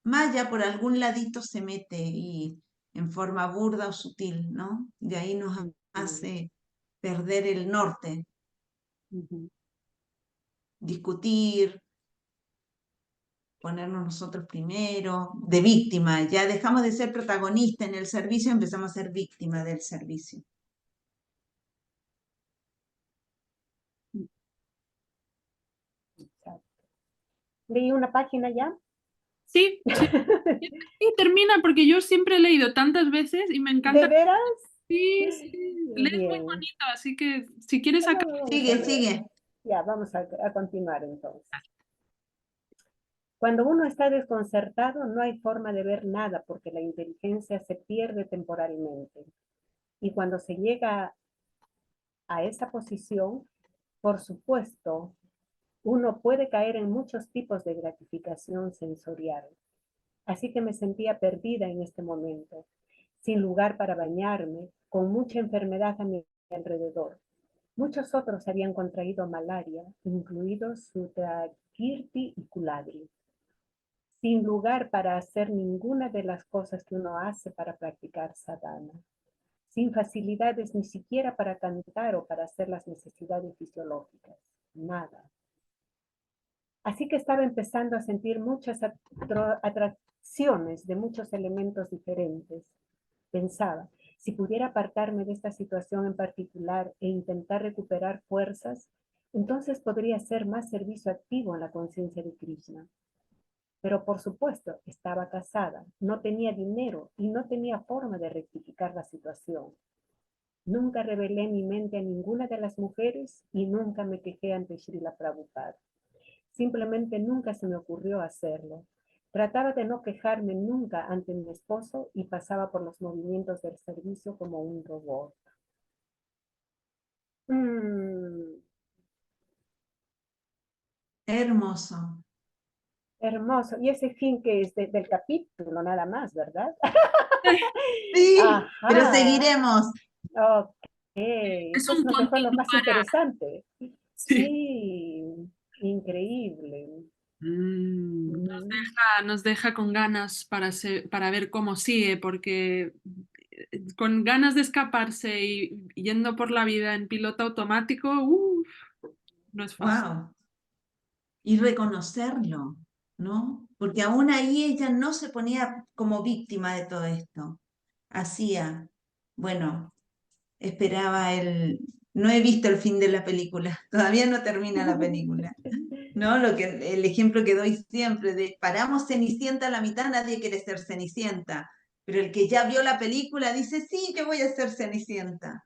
Maya por algún ladito se mete y en forma burda o sutil, ¿no? De ahí nos hace perder el norte, discutir, ponernos nosotros primero, de víctima, ya dejamos de ser protagonista en el servicio y empezamos a ser víctima del servicio. Exacto. ¿Leí una página ya? Sí, sí. Y termina porque yo siempre he leído tantas veces y me ¿De encanta. veras? Sí, Qué sí, lees muy bien. bonito, así que si quieres Bueno, sacar... vamos a Sigue, ver. sigue. Ya, vamos a continuar entonces. Cuando uno está desconcertado, no hay forma de ver nada porque la inteligencia se pierde temporalmente. Y cuando se llega a esa posición, por supuesto, uno puede caer en muchos tipos de gratificación sensorial. Así que me sentía perdida en este momento, sin lugar para bañarme, con mucha enfermedad a mi alrededor. Muchos otros habían contraído malaria, incluidos Sudhakirti y Kuladri, sin lugar para hacer ninguna de las cosas que uno hace para practicar sadhana, sin facilidades ni siquiera para cantar o para hacer las necesidades fisiológicas, nada. Así que estaba empezando a sentir muchas atracciones de muchos elementos diferentes. Pensaba, si pudiera apartarme de esta situación en particular e intentar recuperar fuerzas, entonces podría ser más servicio activo en la conciencia de Krishna. Pero por supuesto, estaba casada, no tenía dinero y no tenía forma de rectificar la situación. Nunca revelé mi mente a ninguna de las mujeres y nunca me quejé ante Srila Prabhupada. Simplemente nunca se me ocurrió hacerlo. Trataba de no quejarme nunca ante mi esposo y pasaba por los movimientos del servicio como un robot. Hermoso. Hermoso. Y ese fin que es del capítulo nada más, ¿verdad? Sí, pero Ajá. seguiremos. Ok. Es Entonces un nos dejó lo más continuará. interesante. Sí. Sí, increíble. Mm. Nos deja con ganas para ver cómo sigue, porque con ganas de escaparse y yendo por la vida en piloto automático, no es fácil. Wow. Y reconocerlo, ¿no? Porque aún ahí ella no se ponía como víctima de todo esto. Hacía, bueno, esperaba el... No he visto el fin de la película, todavía no termina la película, ¿no? El ejemplo que doy siempre de paramos Cenicienta a la mitad, nadie quiere ser Cenicienta, pero el que ya vio la película dice, sí, yo voy a ser Cenicienta.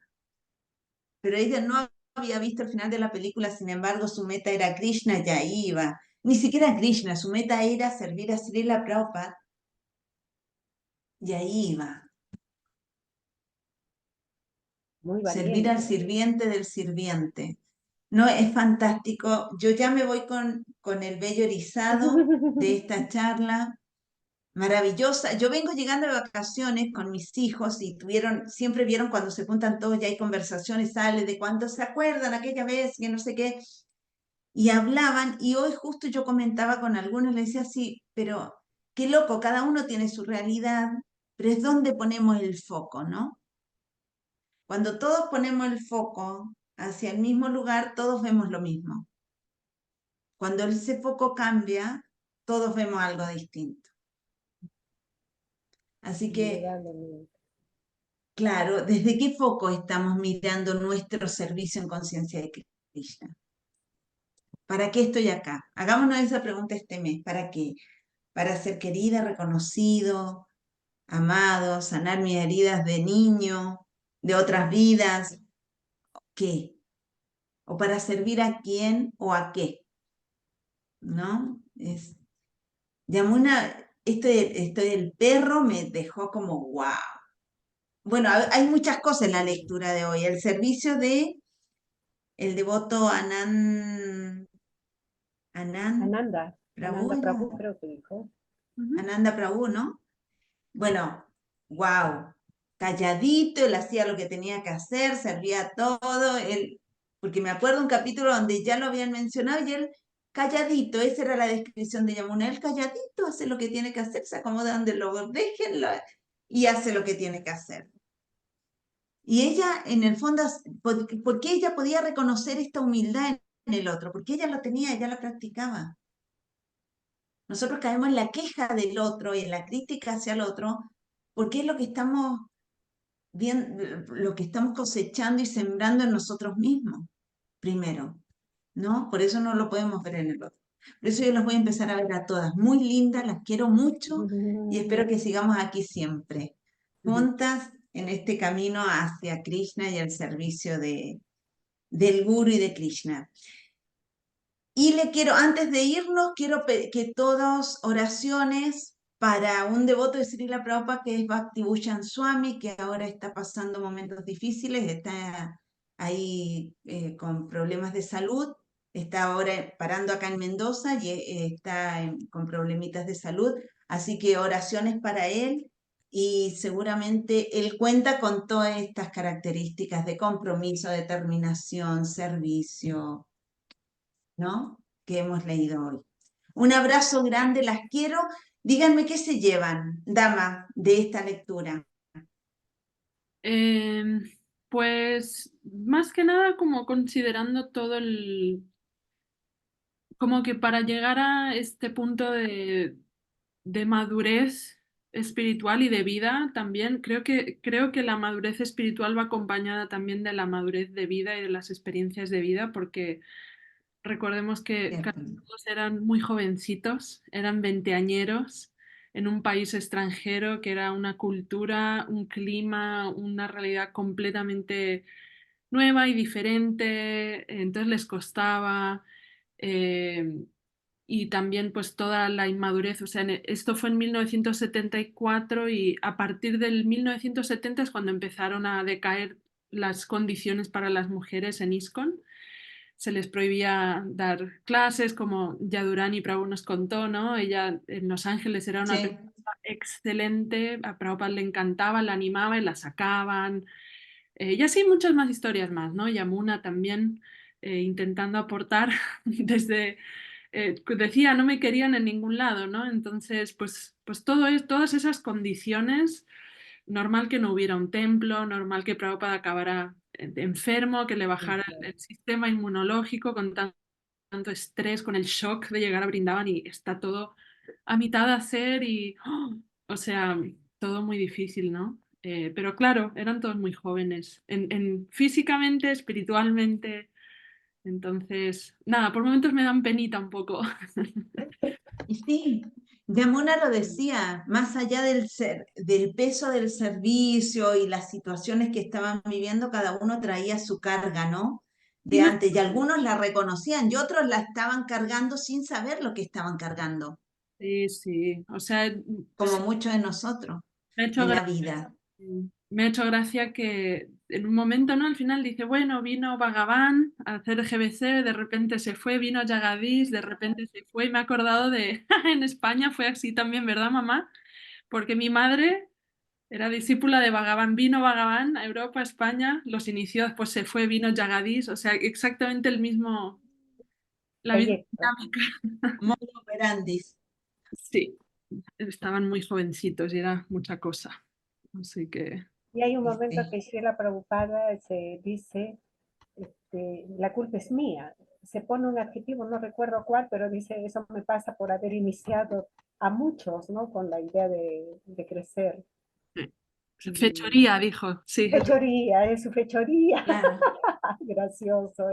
Pero ella no había visto el final de la película, sin embargo, su meta era Krishna, ya iba. Ni siquiera Krishna, su meta era servir a Srila Prabhupada, y ahí iba. Muy Servir al valiente. sirviente del sirviente. No, es fantástico. Yo ya me voy con el vello erizado de esta charla maravillosa. Yo vengo llegando de vacaciones con mis hijos y siempre vieron cuando se juntan todos, ya hay conversaciones, sale de cuánto se acuerdan aquella vez, que no sé qué, y hablaban, y hoy justo yo comentaba con algunos, les decía, sí, pero qué loco, cada uno tiene su realidad, pero es donde ponemos el foco, ¿no? Cuando todos ponemos el foco hacia el mismo lugar, todos vemos lo mismo. Cuando ese foco cambia, todos vemos algo distinto. Así que, Indudablemente. claro, ¿desde qué foco estamos mirando nuestro servicio en conciencia de Krishna? ¿Para qué estoy acá? Hagámonos esa pregunta este mes. ¿Para qué? Para ser querida, reconocido, amado, sanar mis heridas de niño, de otras vidas. ¿Qué? ¿O para servir a quién o a qué? ¿No? Yamuna, esto del perro me dejó como wow. Bueno, hay muchas cosas en la lectura de hoy. El servicio de el devoto Anand Prabhu, Ananda Prabhu creo que dijo. Ananda Prabhu, ¿no? Bueno, wow. Calladito, él hacía lo que tenía que hacer, servía todo, porque me acuerdo un capítulo donde ya lo habían mencionado y él calladito, esa era la descripción de Yamuna, él calladito hace lo que tiene que hacer, se acomoda donde lo dejen y hace lo que tiene que hacer. Y ella, en el fondo, porque ella podía reconocer esta humildad en el otro, porque ella lo tenía, ella la practicaba. Nosotros caemos en la queja del otro y en la crítica hacia el otro, porque es lo que estamos lo que estamos cosechando y sembrando en nosotros mismos, primero, ¿no? Por eso no lo podemos ver en el otro. Por eso yo las voy a empezar a ver a todas. Muy lindas, las quiero mucho y espero que sigamos aquí siempre, juntas en este camino hacia Krishna y el servicio del Guru y de Krishna. Y le quiero, antes de irnos, quiero que todas oraciones para un devoto de Srila Prabhupada que es Bhakti-Bhushan Swami, que ahora está pasando momentos difíciles, está ahí con problemas de salud, está ahora parando acá en Mendoza y está con problemitas de salud, así que oraciones para él y seguramente él cuenta con todas estas características de compromiso, determinación, servicio, ¿no? Que hemos leído hoy. Un abrazo grande, las quiero. Díganme qué se llevan, dama, de esta lectura. Pues más que nada como considerando todo como que para llegar a este punto de madurez espiritual y de vida también, creo que la madurez espiritual va acompañada también de la madurez de vida y de las experiencias de vida, porque recordemos que Cierto. casi todos eran muy jovencitos, eran veinteañeros en un país extranjero que era una cultura, un clima, una realidad completamente nueva y diferente, entonces les costaba. eh, y también pues toda la inmadurez, o sea, esto fue en 1974 y a partir del 1970 es cuando empezaron a decaer las condiciones para las mujeres en ISKCON. Se les prohibía dar clases, como Yadurani Prabhu nos contó, ¿no? Ella en Los Ángeles era una Sí, persona excelente, a Prabhupada le encantaba, la animaba y la sacaban. Y así muchas más historias más, ¿no? Yamuna también intentando aportar desde, decía, no me querían en ningún lado, ¿no? Entonces, pues todas esas condiciones, normal que no hubiera un templo, normal que Prabhupada acabara enfermo, que le bajara el sistema inmunológico con tanto estrés, con el shock de llegar a Brindavan y está todo a mitad de hacer y, ¡oh! O sea, todo muy difícil, ¿no? Pero claro, eran todos muy jóvenes, físicamente, espiritualmente. Entonces, nada, por momentos me dan penita un poco. y sí, Yamuna lo decía, más allá del peso del servicio y las situaciones que estaban viviendo, cada uno traía su carga, ¿no? Y De no, antes, y algunos la reconocían y otros la estaban cargando sin saber lo que estaban cargando, sí, sí, o sea, como muchos de nosotros me ha hecho en la gracia, vida. me ha hecho gracia que en un momento, ¿no? Al final dice, bueno, vino Bhagavan a hacer GBC, de repente se fue, vino Jagadish, de repente se fue y me he acordado de, en España fue así también, ¿verdad, mamá? Porque mi madre era discípula de Bhagavan, vino Bhagavan a Europa, a España, los inició, después se fue, vino Jagadish, o sea, exactamente la misma Proyecto. dinámica. Modo operandis. Sí, estaban muy jovencitos y era mucha cosa. Así que, Y hay un momento Este, que Srila Prabhupada se dice, la culpa es mía. Se pone un adjetivo, no recuerdo cuál, pero dice, eso me pasa por haber iniciado a muchos, ¿no? Con la idea de crecer. Y fechoría, dijo, sí. fechoría, es su fechoría. claro, Gracioso.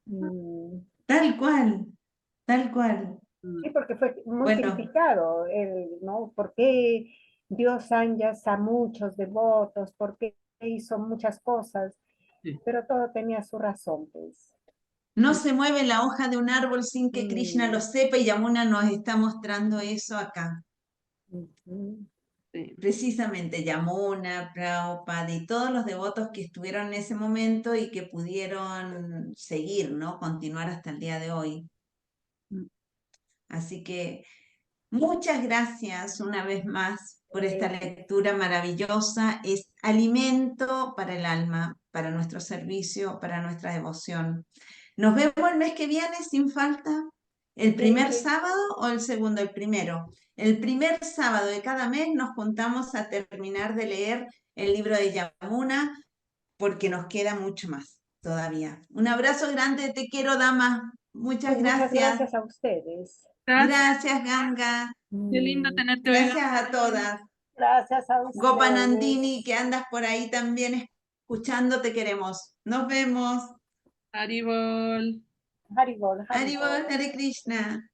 Mm, tal cual, tal cual. sí, porque fue muy Bueno, criticado, ¿no? ¿Por qué Dios Anyas a muchos devotos? ¿Por qué hizo muchas cosas? Sí. Pero todo tenía su razón, pues. no se mueve la hoja de un árbol sin que Krishna lo Mm, sepa y Yamuna nos está mostrando eso acá. ujú. Sí. Precisamente Yamuna, Prabhupada y todos los devotos que estuvieron en ese momento y que pudieron seguir, ¿no? Continuar hasta el día de hoy. Así que muchas gracias una vez más por esta lectura maravillosa. Es alimento para el alma, para nuestro servicio, para nuestra devoción. Nos vemos el mes que viene sin falta. ¿El primer Sí, sábado o el segundo? El primero. El primer sábado de cada mes nos juntamos a terminar de leer el libro de Yamuna porque nos queda mucho más todavía. Un abrazo grande, te quiero, dama. Muchas pues muchas gracias. gracias a ustedes. Gracias, Gracias, Ganga. qué lindo Mm, tenerte hoy. Gracias a todas. gracias a Gopanandini, que ustedes. andas por ahí también escuchando, te queremos. Nos vemos. Haribol. Haribol, Haribol, Haribol. Hare Krishna.